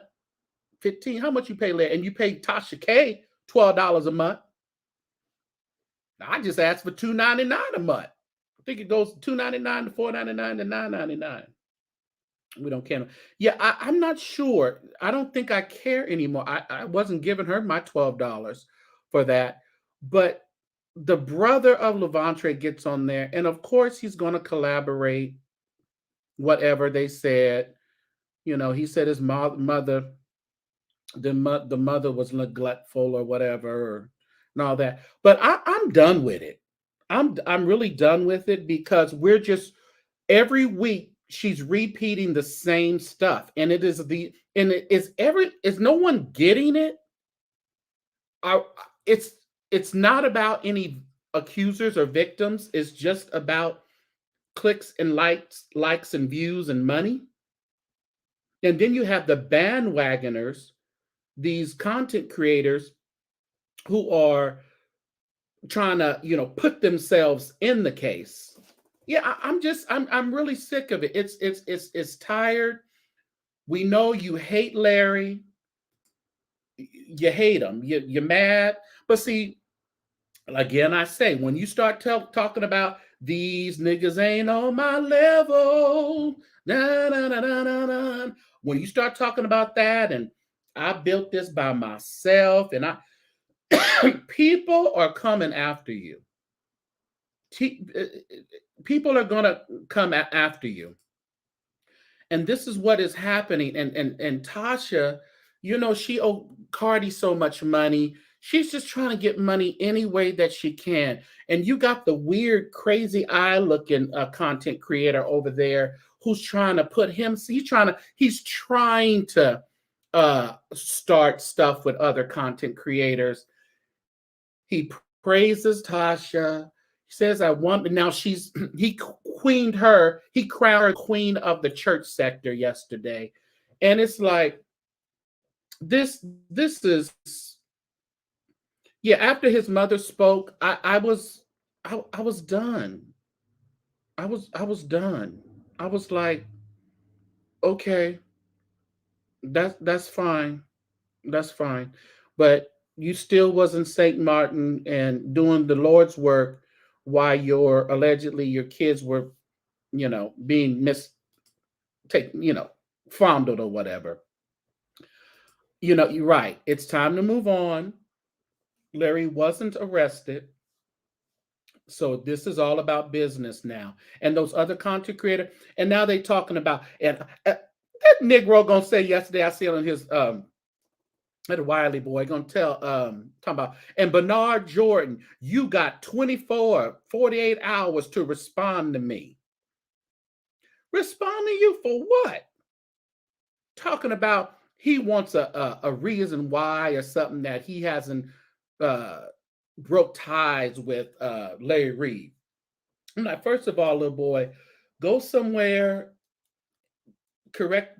15. How much you pay Larry? And you pay Tasha K $12 a month. Now, I just asked for $2.99 a month. I think it goes $2.99 to $4.99 to $9.99. We don't care. Yeah, I'm not sure. I don't think I care anymore. I wasn't giving her my $12 for that. But the brother of Levantre gets on there, and of course he's going to collaborate. Whatever they said, you know, he said his mother, the mother was neglectful or whatever, and all that. But I'm done with it. I'm really done with it because we're just every week she's repeating the same stuff, and is no one getting it? It's not about any accusers or victims. It's just about clicks and likes and views and money. And then you have the bandwagoners, these content creators who are trying to, put themselves in the case. Yeah, I'm really sick of it. It's tired. We know you hate Larry. You hate him. You're mad. But see, again, I say, when you start talking about these niggas ain't on my level, nah, nah, nah, nah, nah, nah. When you start talking about that, and I built this by myself, and people are coming after you. people are gonna come after you, and this is what is happening. And Tasha, she owed Cardi so much money. She's just trying to get money any way that she can. And you got the weird, crazy eye looking content creator over there who's trying to put him. He's trying to start stuff with other content creators. He praises Tasha. He says, I want, now he crowned her queen of the church sector yesterday. And it's like, this is, yeah, after his mother spoke, I was done. I was done. I was like, okay, that's fine. That's fine. But you still wasn't St. Martin and doing the Lord's work while allegedly your kids were, being fondled or whatever. You're right. It's time to move on. Larry wasn't arrested. So this is all about business now. And those other content creators, and now they talking about, and that Negro gonna say yesterday, I see it on his that Wiley boy gonna talking about, and Bernard Jordan, you got 48 hours to respond to me. Respond to you for what? Talking about he wants a reason why or something that he hasn't broke ties with Larry Reid. I'm like, first of all, little boy, go somewhere,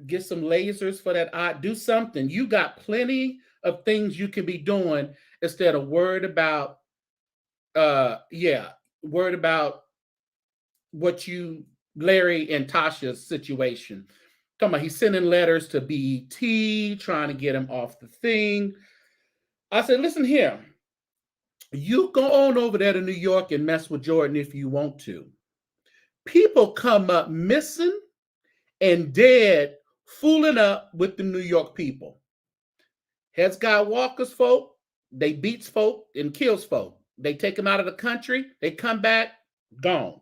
get some lasers for that eye, do something. You got plenty of things you can be doing instead of worried about what Larry and Tasha's situation. Talking about he's sending letters to BET, trying to get him off the thing. I said, listen here, you go on over there to New York and mess with Jordan if you want to. People come up missing and dead fooling up with the New York people. Heads God walkers folk, they beats folk and kills folk. They take them out of the country, they come back, gone.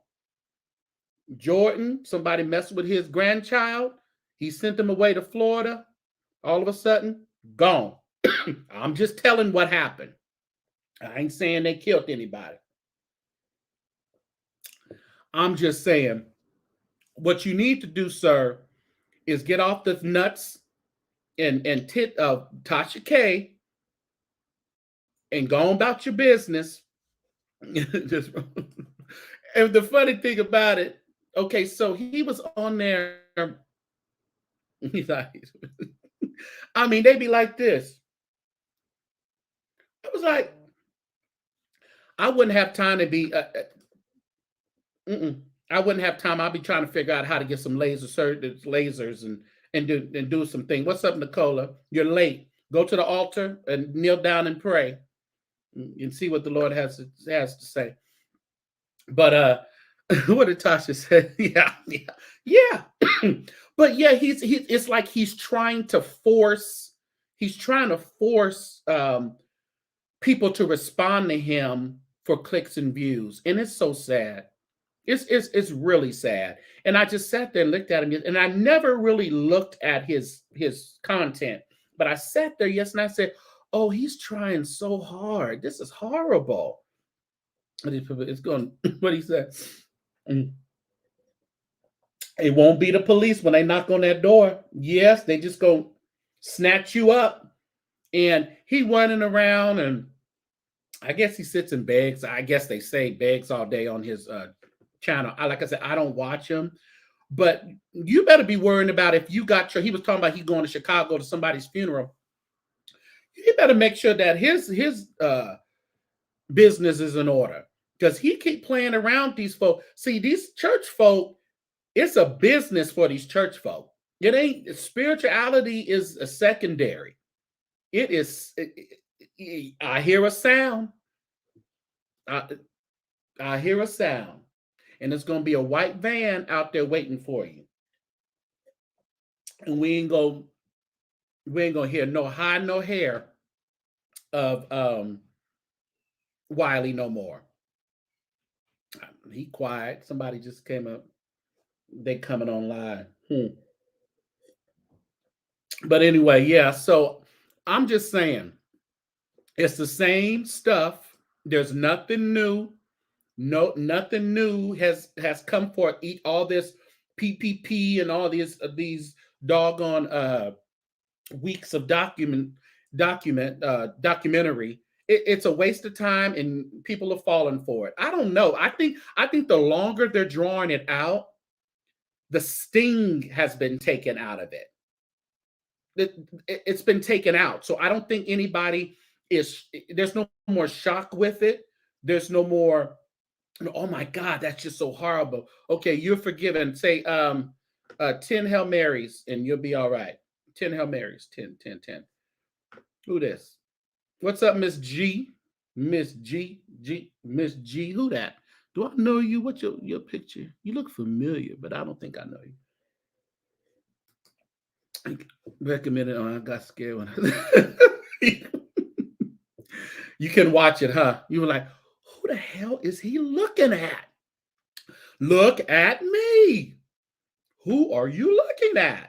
Jordan, somebody messed with his grandchild, he sent them away to Florida, all of a sudden, gone. I'm just telling what happened. I ain't saying they killed anybody. I'm just saying what you need to do, sir, is get off the nuts and tit of Tasha K and go on about your business. Just, and the funny thing about it, okay, so he was on there. He's like, I mean, they be like this. I was like, I wouldn't have time to be. I wouldn't have time. I'll be trying to figure out how to get some lasers and do something. What's up, Nicola? You're late. Go to the altar and kneel down and pray and see what the Lord has to say. But what did Tasha say? Yeah. But yeah, it's like he's trying to force people to respond to him for clicks and views, and it's so sad. It's really sad. And I just sat there and looked at him, and I never really looked at his content, but I sat there yesterday and I said, oh, he's trying so hard. This is horrible. It's going, what he said. It won't be the police when they knock on that door. Yes, they just go snatch you up. And he running around, and I guess he sits and begs. I guess they say begs all day on his channel. Like I said, I don't watch him, but you better be worrying about if you got he was talking about he going to Chicago to somebody's funeral. You better make sure that his business is in order, because he keep playing around these folk. See, these church folk, it's a business for these church folk. It ain't, spirituality is a secondary. It is. I hear a sound. I hear a sound, and it's going to be a white van out there waiting for you. And we ain't gonna hear no high, no hair of Wiley no more. He quiet. Somebody just came up. They coming online. But anyway, yeah. So I'm just saying, it's the same stuff. There's nothing new. No, nothing new has come for eat all this PPP and all these doggone weeks of documentary. It's a waste of time, and people are falling for it. I don't know. I think the longer they're drawing it out, the sting has been taken out of it. It's been taken out. So I don't think anybody is. There's no more shock with it. There's no more. Oh my God, that's just so horrible. Okay, you're forgiven. Say 10 Hail Marys and you'll be all right. 10 Hail Marys. 10, 10, 10. Who this? What's up, Miss G? Miss G, Miss G. Who that? Do I know you? What's your picture? You look familiar, but I don't think I know you. Recommended. Oh, I got scared when you can watch it, huh? You were like, who the hell is he looking at? Look at me. Who are you looking at?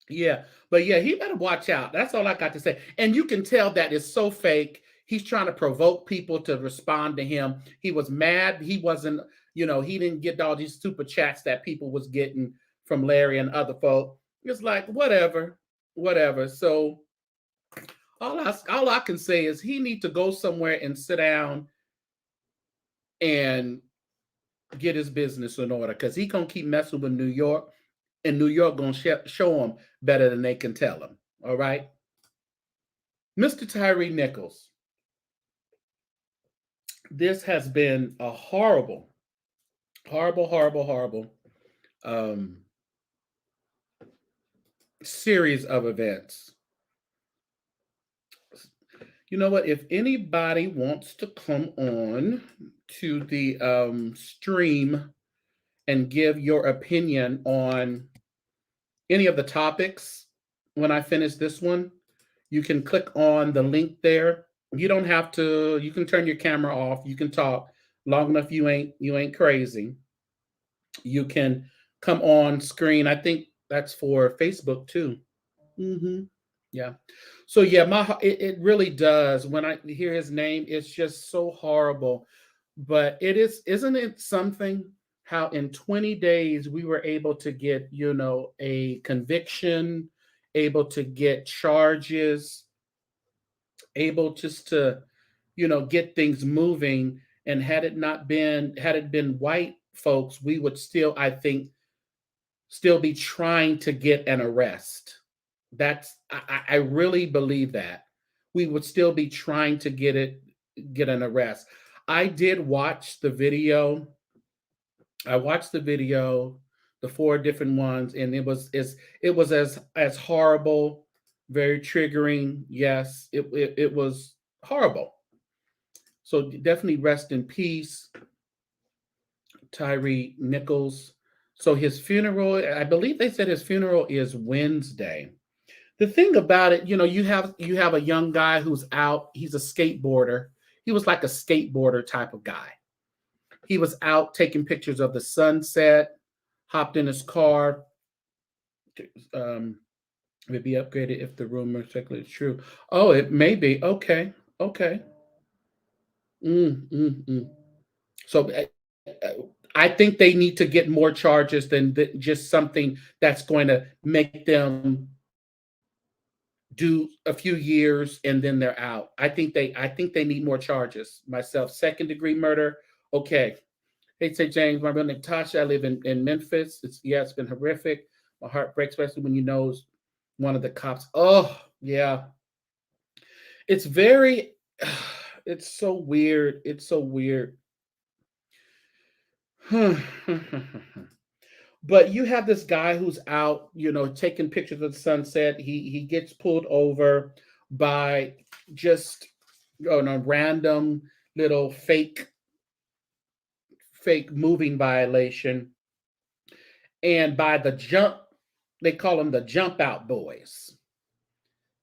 Yeah, but yeah, he better watch out. That's all I got to say. And you can tell that it's so fake. He's trying to provoke people to respond to him. He was mad. He wasn't, he didn't get all these super chats that people was getting from Larry and other folk. It's like, whatever, whatever. So all I can say is he need to go somewhere and sit down and get his business in order, because he gonna keep messing with New York, and New York gonna show him better than they can tell him. All right, Mr. Tyre Nichols, this has been a horrible, horrible, horrible, horrible series of events. You know what? If anybody wants to come on to the stream and give your opinion on any of the topics when I finish this one, you can click on the link there. You don't have to. You can turn your camera off. You can talk long enough. You ain't crazy. You can come on screen. I think that's for Facebook too. Yeah. So yeah, it really does. When I hear his name, it's just so horrible. But isn't it something how in 20 days we were able to get, a conviction, able to get charges, able just to, get things moving. And had it been white folks, we would still, I think, still be trying to get an arrest. I really believe that we would still be trying to get an arrest. I did watch the video. I watched the video, the 4 different ones, and it was as horrible, very triggering. Yes, it was horrible. So definitely rest in peace, Tyre Nichols. So his funeral, I believe they said his funeral is Wednesday. The thing about it, you have a young guy who's out. He's a skateboarder. He was like a skateboarder type of guy. He was out taking pictures of the sunset, hopped in his car. Would be upgraded if the rumor technically is true. Oh, it may be. Okay. So I think they need to get more charges than just something that's going to make them do a few years and then they're out. I think they need more charges. Myself, 2nd-degree murder. Okay. Hey, St. James, my real name Tasha. I live in Memphis. It's been horrific. My heart breaks, especially when you know one of the cops. Oh, yeah. It's very, it's so weird. It's so weird. But you have this guy who's out, taking pictures of the sunset. He gets pulled over by just a random little fake moving violation. And by the jump, they call them the jump out boys.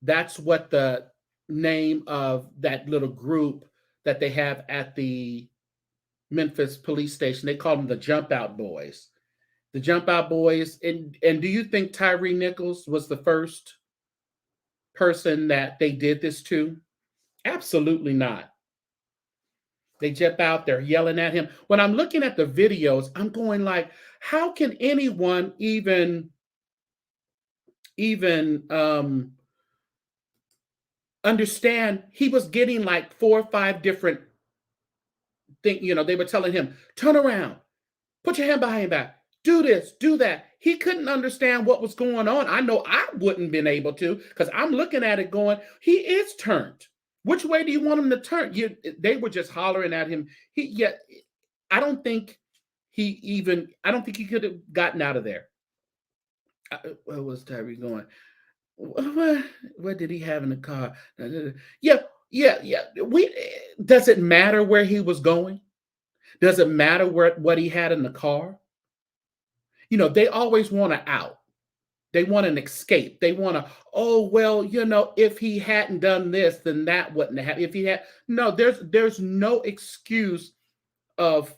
That's what the name of that little group that they have at the Memphis police station. They called them the Jump Out Boys. The Jump Out Boys. And do you think Tyre Nichols was the first person that they did this to? Absolutely not. They jump out there yelling at him. When I'm looking at the videos, I'm going like, how can anyone even understand? He was getting like 4 or 5 different things. They were telling him, turn around, put your hand behind your back, do this, do that. He couldn't understand what was going on. I know I wouldn't been able to, because I'm looking at it going, he is turned. Which way do you want him to turn? They were just hollering at him. I don't think he could have gotten out of there. Where was Tyre going? What did he have in the car? Yeah. Does it matter where he was going? Does it matter what he had in the car? They always want to out. They want an escape. They want to, if he hadn't done this, then that wouldn't have happened. If he had, no, there's no excuse of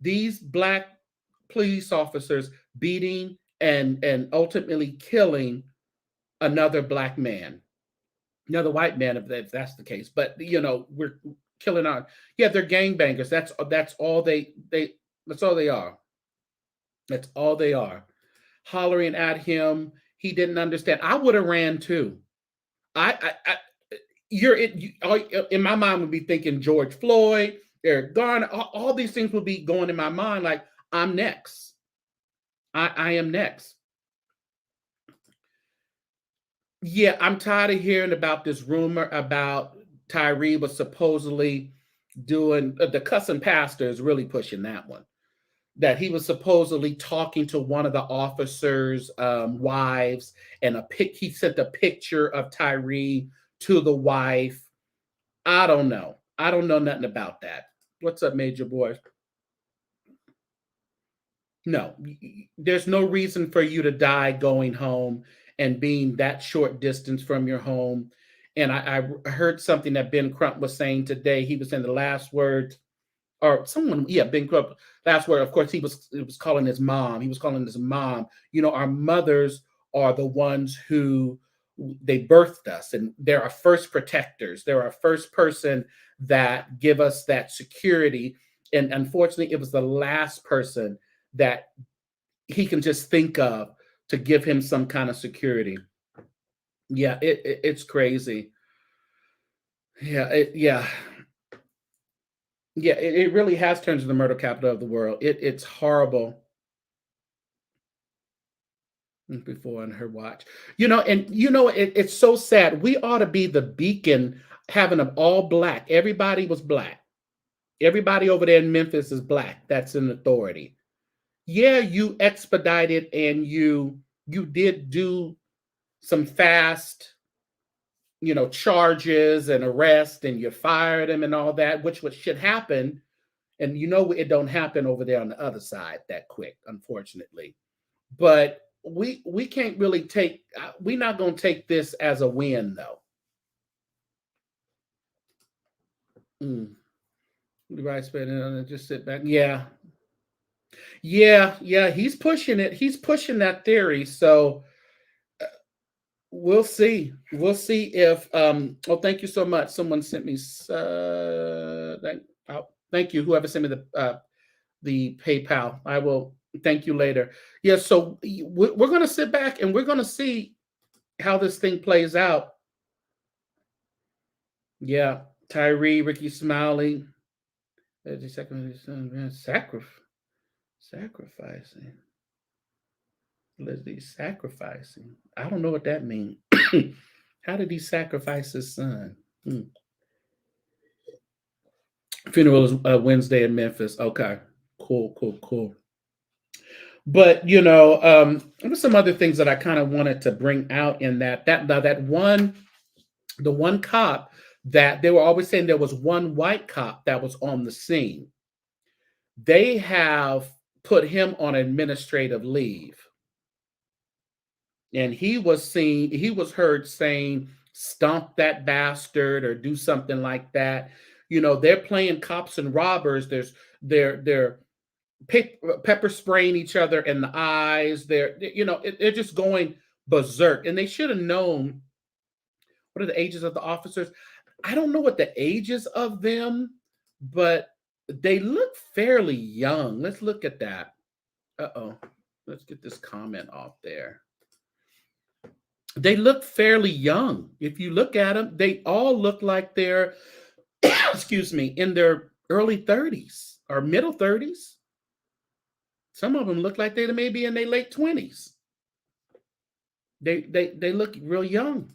these Black police officers beating and ultimately killing another Black man, another white man, if that's the case. But we're killing they're gangbangers. That's all they that's all they are. That's all they are. Hollering at him. He didn't understand. I would have ran too. You're in my mind would be thinking George Floyd, Eric Garner, all these things would be going in my mind like, I'm next. I am next. Yeah, I'm tired of hearing about this rumor about Tyre was supposedly doing the cussing pastor is really pushing that one. That he was supposedly talking to one of the officers' wives, and he sent a picture of Tyre to the wife. I don't know. I don't know nothing about that. What's up, Major Boy? No, there's no reason for you to die going home and being that short distance from your home. And I heard something that Ben Crump was saying today. He was saying the last word. Or someone, Ben Crump, that's where, of course, he was calling his mom. He was calling his mom. Our mothers are the ones who they birthed us, and they're our first protectors. They're our first person that give us that security. And unfortunately, it was the last person that he can just think of to give him some kind of security. Yeah, it's crazy. Yeah. Yeah, it really has turned to the murder capital of the world. It's horrible. Before on her watch, it's so sad. We ought to be the beacon, having them all Black. Everybody was Black. Everybody over there in Memphis is Black. That's in authority. Yeah, you expedited and you did do some fast, charges and arrest, and you fired him and all that, which should happen. And it don't happen over there on the other side that quick, unfortunately. But we can't really we're not going to take this as a win, though. Right, spending just sit back. Yeah. He's pushing it. He's pushing that theory. So we'll see. We'll see if. Thank you so much. Someone sent me. Thank you. Whoever sent me the PayPal. I will thank you later. Yeah. So we're going to sit back and we're going to see how this thing plays out. Yeah. Tyre, Ricky Smiley. Sacrificing. Leslie sacrificing. I don't know what that means. How did he sacrifice his son? Funeral is Wednesday in Memphis. Okay. Cool. But there were some other things that I kind of wanted to bring out in the one cop that they were always saying there was one white cop that was on the scene. They have put him on administrative leave. And he was heard saying, stomp that bastard or do something like that. they're playing cops and robbers. They're pepper spraying each other in the eyes. They're just going berserk. And they should have known. What are the ages of the officers? I don't know what the ages of them, but they look fairly young. Let's look at that. Uh-oh. Let's get this comment off there. They look fairly young. If you look at them, they all look like they're, excuse me, in their early 30s or middle 30s. Some of them look like they may be in their late 20s. They look real young.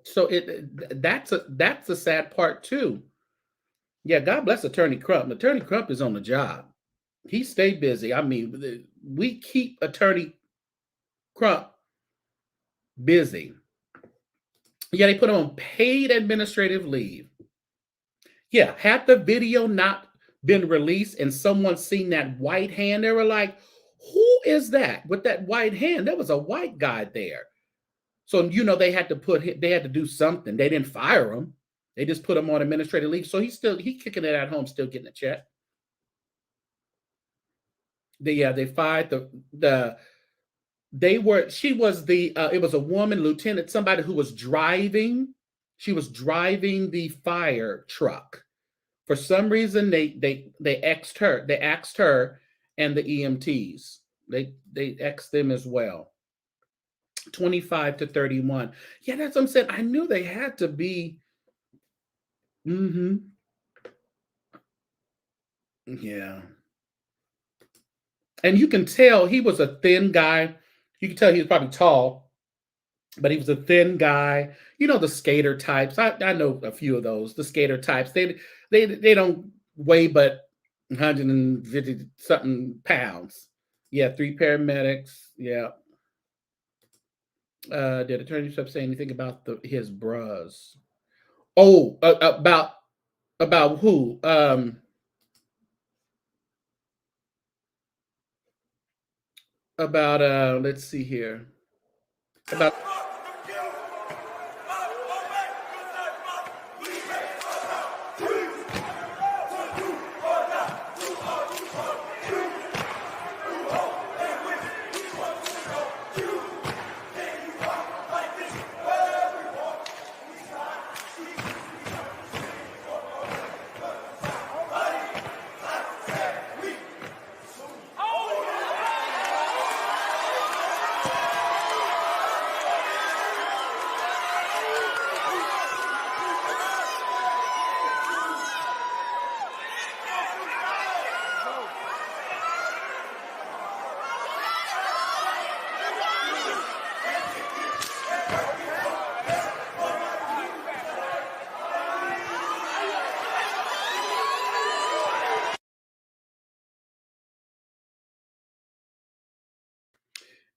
So that's a sad part too. Yeah, God bless Attorney Crump. Attorney Crump is on the job. He stayed busy. I mean, we keep Attorney Crump busy. Yeah, they put him on paid administrative leave. Yeah, had the video not been released and someone seen that white hand, they were like, who is that with that white hand? There was a white guy there. So, they had to do something. They didn't fire him. They just put him on administrative leave. So he's kicking it at home, still getting a check. They fired it was a woman, lieutenant, somebody who was driving. She was driving the fire truck. For some reason, they asked her and the EMTs. They asked them as well. 25 to 31. Yeah, that's what I'm saying. I knew they had to be. Yeah. And you can tell he was a thin guy. You can tell he was probably tall, but he was a thin guy. The skater types. I know a few of those. The skater types. They don't weigh but 150 something pounds. Yeah, 3 paramedics. Yeah. Did Attorney Crump say anything about his bras? Oh, about who? Let's see here. About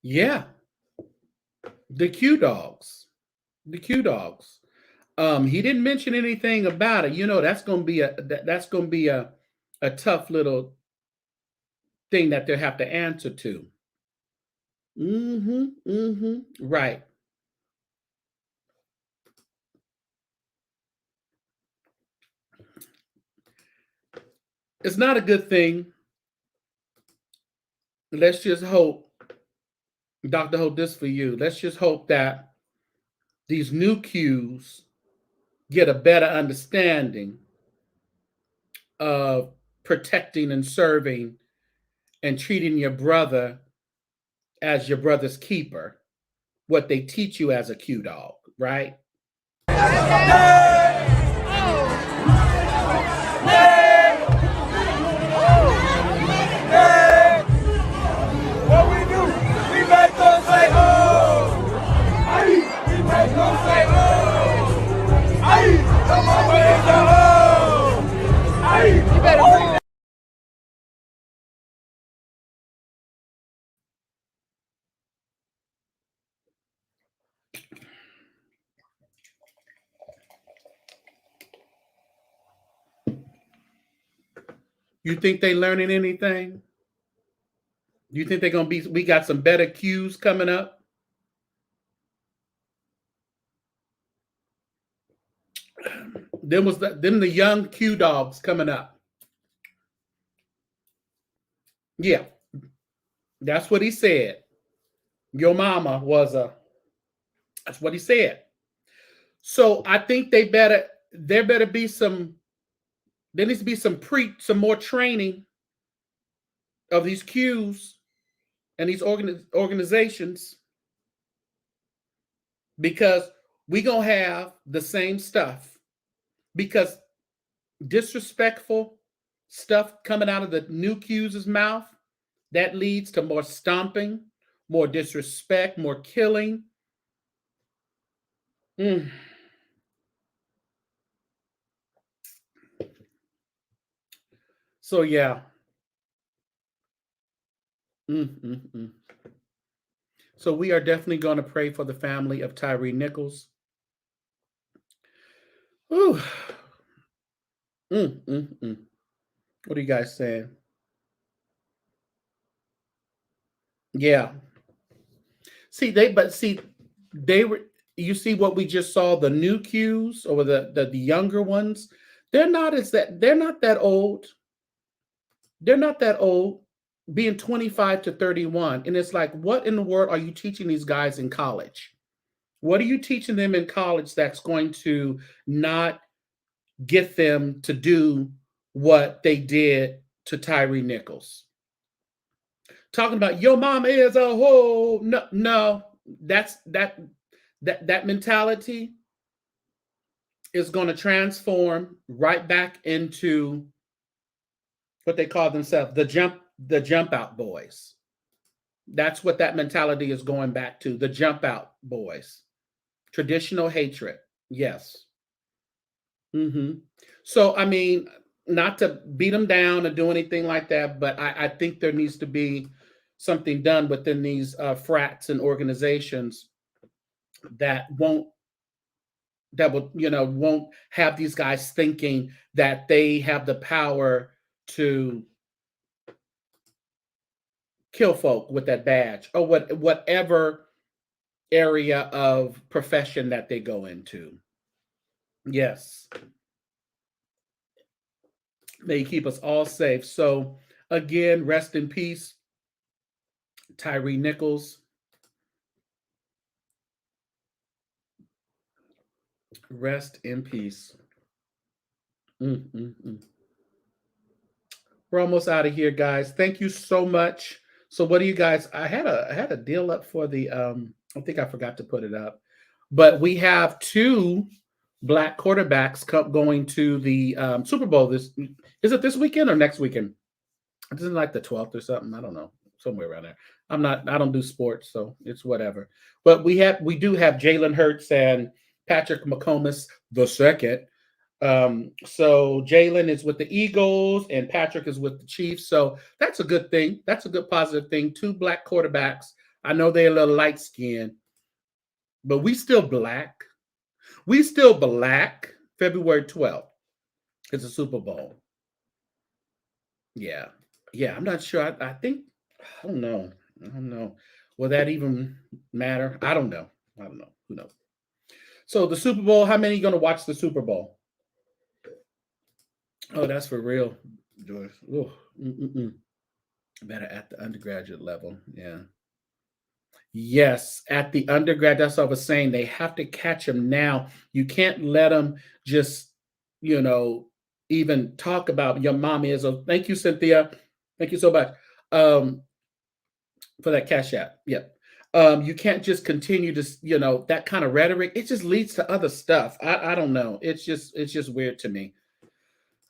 yeah, the Q dogs. The Q dogs. He didn't mention anything about it. That's going to be a tough little thing that they'll have to answer to. Right. It's not a good thing. Let's just hope, Dr. Hope, this for you. Let's just hope that these new Qs get a better understanding of protecting and serving and treating your brother as your brother's keeper, what they teach you as a Q dog, right? What we do, we make them say, oh! We make them say, oh! Come on, where's the oh! You better bring that. You think they learning anything? You think they're going to we got some better cues coming up? Then was the young Q dogs coming up. Yeah, that's what he said. Your mama was a. That's what he said. So I think there better be some. There needs to be some more training of these Qs and these organizations, because we gonna have the same stuff, because disrespectful stuff coming out of the new Q's mouth, that leads to more stomping, more disrespect, more killing. Mm. So yeah. Mm. So we are definitely going to pray for the family of Tyre Nichols. Ooh. Mm. What are you guys saying? Yeah. They were. You see what we just saw, the new Qs or the younger ones. They're not that old. They're not that old, being 25 to 31. And it's like, what in the world are you teaching these guys in college? What are you teaching them in college that's going to not get them to do what they did to Tyre Nichols? Talking about your mama is a whole no, that mentality is going to transform right back into what they call themselves, the jump out boys. That's what that mentality is going back to, the jump out boys. Traditional hatred. Yes. So, I mean, not to beat them down or do anything like that, but I think there needs to be something done within these frats and organizations that won't have these guys thinking that they have the power to kill folk with that badge or whatever area of profession that they go into. Yes. May He keep us all safe. So again, rest in peace, Tyre Nichols. Rest in peace. We're almost out of here, guys. Thank you so much. So what do you guys, I had a deal up for the I think I forgot to put it up, but we have 2 black quarterbacks going to the Super Bowl. Is it this weekend or next weekend? Isn't like the 12th or something? I don't know, somewhere around there. I don't do sports, so it's whatever. But we do have Jalen Hurts and Patrick McComas II. So Jalen is with the Eagles and Patrick is with the Chiefs. So that's a good thing. That's a good positive thing. 2 black quarterbacks. I know they're a little light skinned, but we still black. We still black. February 12th. It's a Super Bowl. Yeah. I'm not sure. I think, I don't know. Will that even matter? I don't know. Who knows? So the Super Bowl, how many are going to watch the Super Bowl? Oh, that's for real, Joyce. Better at the undergraduate level. Yeah. Yes, at the undergrad, that's what I was saying. They have to catch them now. You can't let them just, even talk about your mommy is a. Thank you, Cynthia. Thank you so much for that CashApp. Yep. You can't just continue to, that kind of rhetoric. It just leads to other stuff. I don't know. It's just weird to me.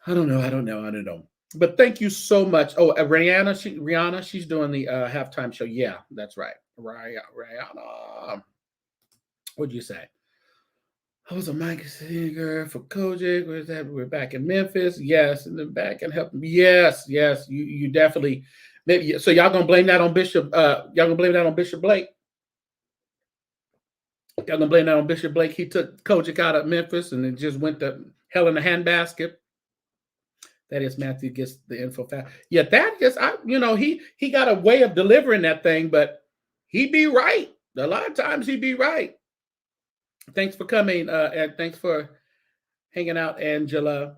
I don't know. But thank you so much. Oh, Rihanna, she's doing the halftime show. Yeah, that's right. Rihanna. What'd you say? I was a Mike singer for Kojic. Where's that? We're back in Memphis. Yes, and then back and help. Yes. You definitely. Maybe, so y'all gonna blame that on Bishop? Y'all gonna blame that on Bishop Blake? Y'all gonna blame that on Bishop Blake? He took Kojic out of Memphis and it just went to hell in a handbasket. That is, Matthew gets the info fast. Yeah, that is, he got a way of delivering that thing, but he be right. A lot of times he be right. Thanks for coming, and thanks for hanging out, Angela.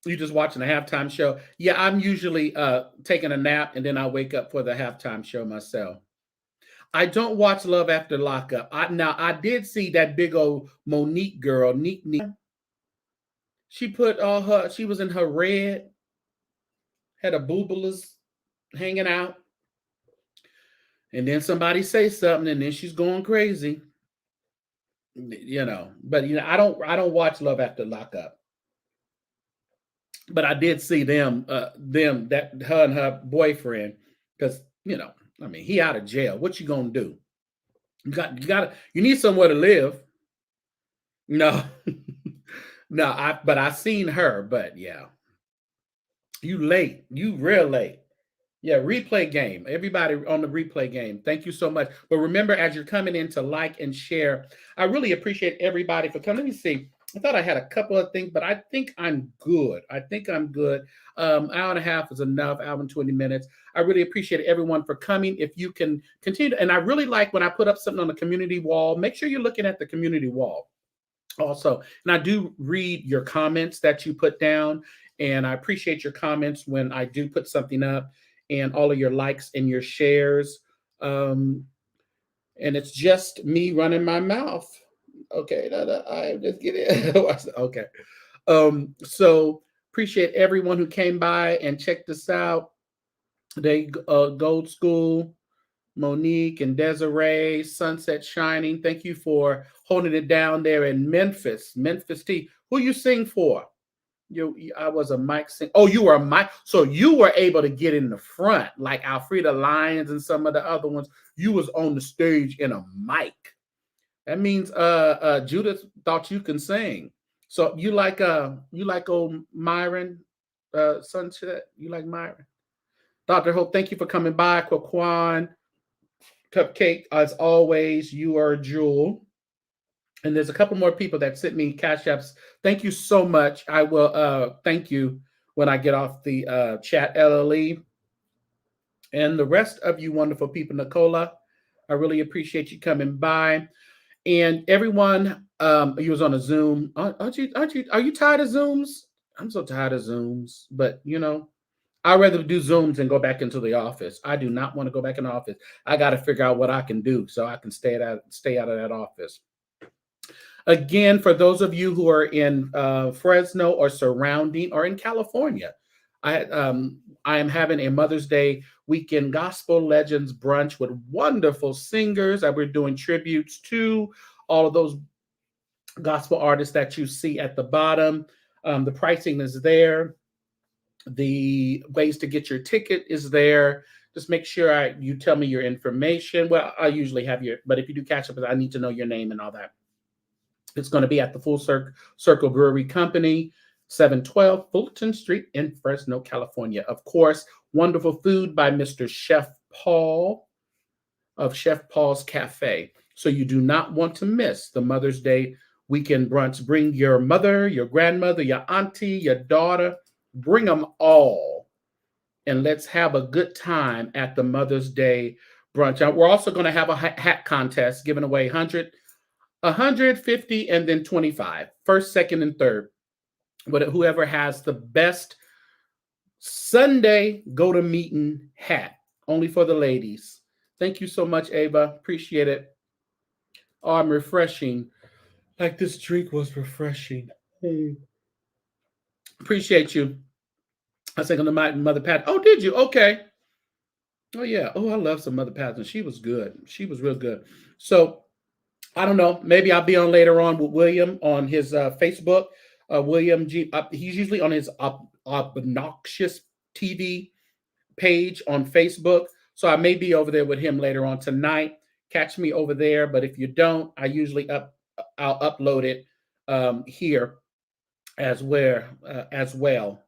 You just watching the halftime show? Yeah, I'm usually taking a nap and then I wake up for the halftime show myself. I don't watch Love After Lockup. I did see that big old Monique girl, Neek. She put all her. She was in her red, had a boobalas hanging out, and then somebody say something, and then she's going crazy. But I don't watch Love After Lockup. But I did see them that her and her boyfriend, because he out of jail. What you gonna do? You need somewhere to live. No, no, but I seen her, but yeah. You late. You real late. Yeah, replay game. Everybody on the replay game. Thank you so much. But remember, as you're coming in to like and share, I really appreciate everybody for coming. Let me see. I thought I had a couple of things, but I think I'm good. Hour and a half is enough, hour and 20 minutes. I really appreciate everyone for coming. If you can continue, and I really like when I put up something on the community wall, make sure you're looking at the community wall also. And I do read your comments that you put down, and I appreciate your comments when I do put something up, and all of your likes and your shares. And it's just me running my mouth. Okay, I just get it. Okay. So appreciate everyone who came by and checked this out. They Gold School, Monique and Desiree, Sunset Shining. Thank you for holding it down there in Memphis. Memphis T. Who you sing for? I was a mic sing. Oh, you were a mic. So you were able to get in the front, like Alfreda Lyons and some of the other ones. You was on the stage in a mic. That means Judith thought you can sing. So you like old Myron, Sunset? You like Myron? Dr. Hope, thank you for coming by. Kwaquan, Cupcake, as always, you are a jewel. And there's a couple more people that sent me cash apps. Thank you so much. I will thank you when I get off the chat, LLE. And the rest of you wonderful people, Nicola, I really appreciate you coming by. And everyone, you was on a Zoom. Are you tired of Zooms? I'm so tired of Zooms. But I'd rather do Zooms than go back into the office. I do not want to go back in the office. I got to figure out what I can do so I can stay out of that office. Again, for those of you who are in Fresno or surrounding or in California, I am having a Mother's Day weekend gospel legends brunch with wonderful singers. We're doing tributes to all of those gospel artists that you see at the bottom. The pricing is there. The ways to get your ticket is there. Just make sure you tell me your information. Well, I usually have but if you do catch up, I need to know your name and all that. It's going to be at the Full Circle Brewery Company, 712 Fulton Street in Fresno, California. Of course, wonderful food by Mr. Chef Paul of Chef Paul's Cafe. So you do not want to miss the Mother's Day weekend brunch. Bring your mother, your grandmother, your auntie, your daughter. Bring them all. And let's have a good time at the Mother's Day brunch. We're also going to have a hat contest, giving away 150 and then 25, first, second, and third. But whoever has the best Sunday go-to-meeting hat, only for the ladies. Thank you so much, Ava. Appreciate it. Oh, I'm refreshing. Like this drink was refreshing. Appreciate you. I was thinking of my Mother Pat. Oh, did you? Okay. Oh, yeah. Oh, I love some Mother Patton. She was good. She was real good. So, I don't know. Maybe I'll be on later on with William on his Facebook. William G. He's usually on his obnoxious TV page on Facebook. So I may be over there with him later on tonight. Catch me over there. But if you don't, I'll upload it here as well.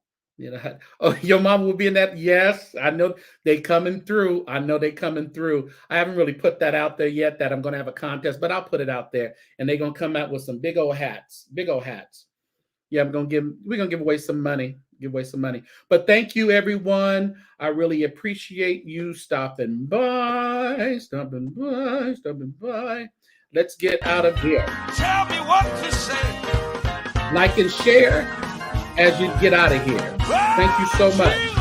Oh, your mom will be in that. Yes, I know they coming through. I haven't really put that out there yet that I'm going to have a contest, but I'll put it out there, and they're going to come out with some big old hats. Yeah, we're going to give away some money. But thank you, everyone. I really appreciate you stopping by. Let's get out of here. Tell me what to say. Like and share as you get out of here. Thank you so much.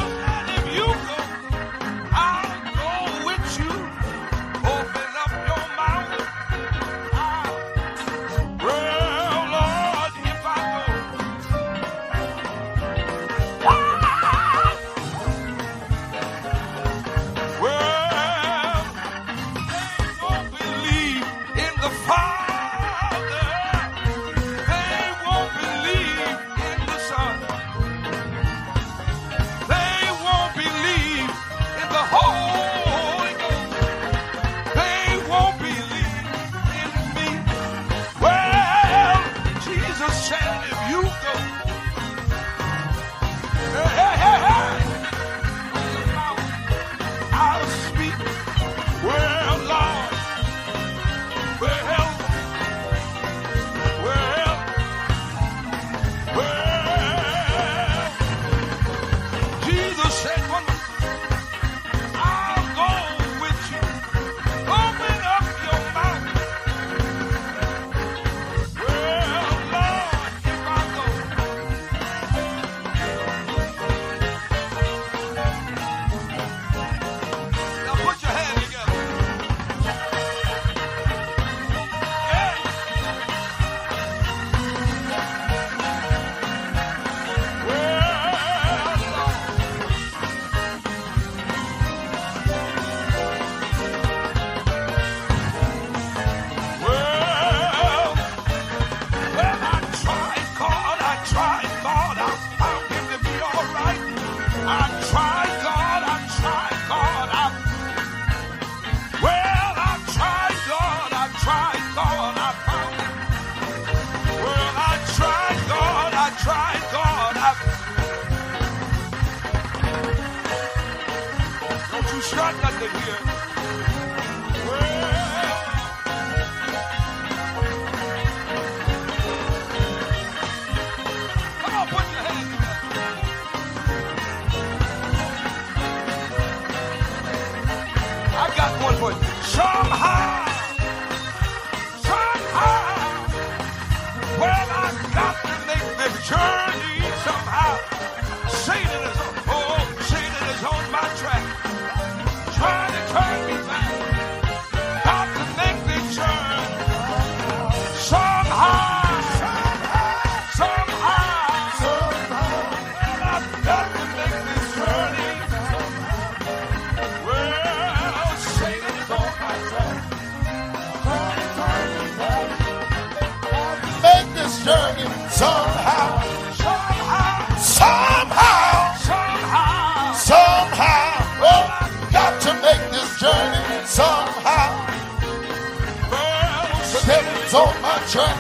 On my track,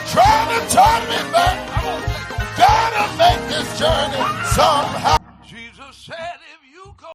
trying to turn me back. Gotta make this journey somehow. Jesus said.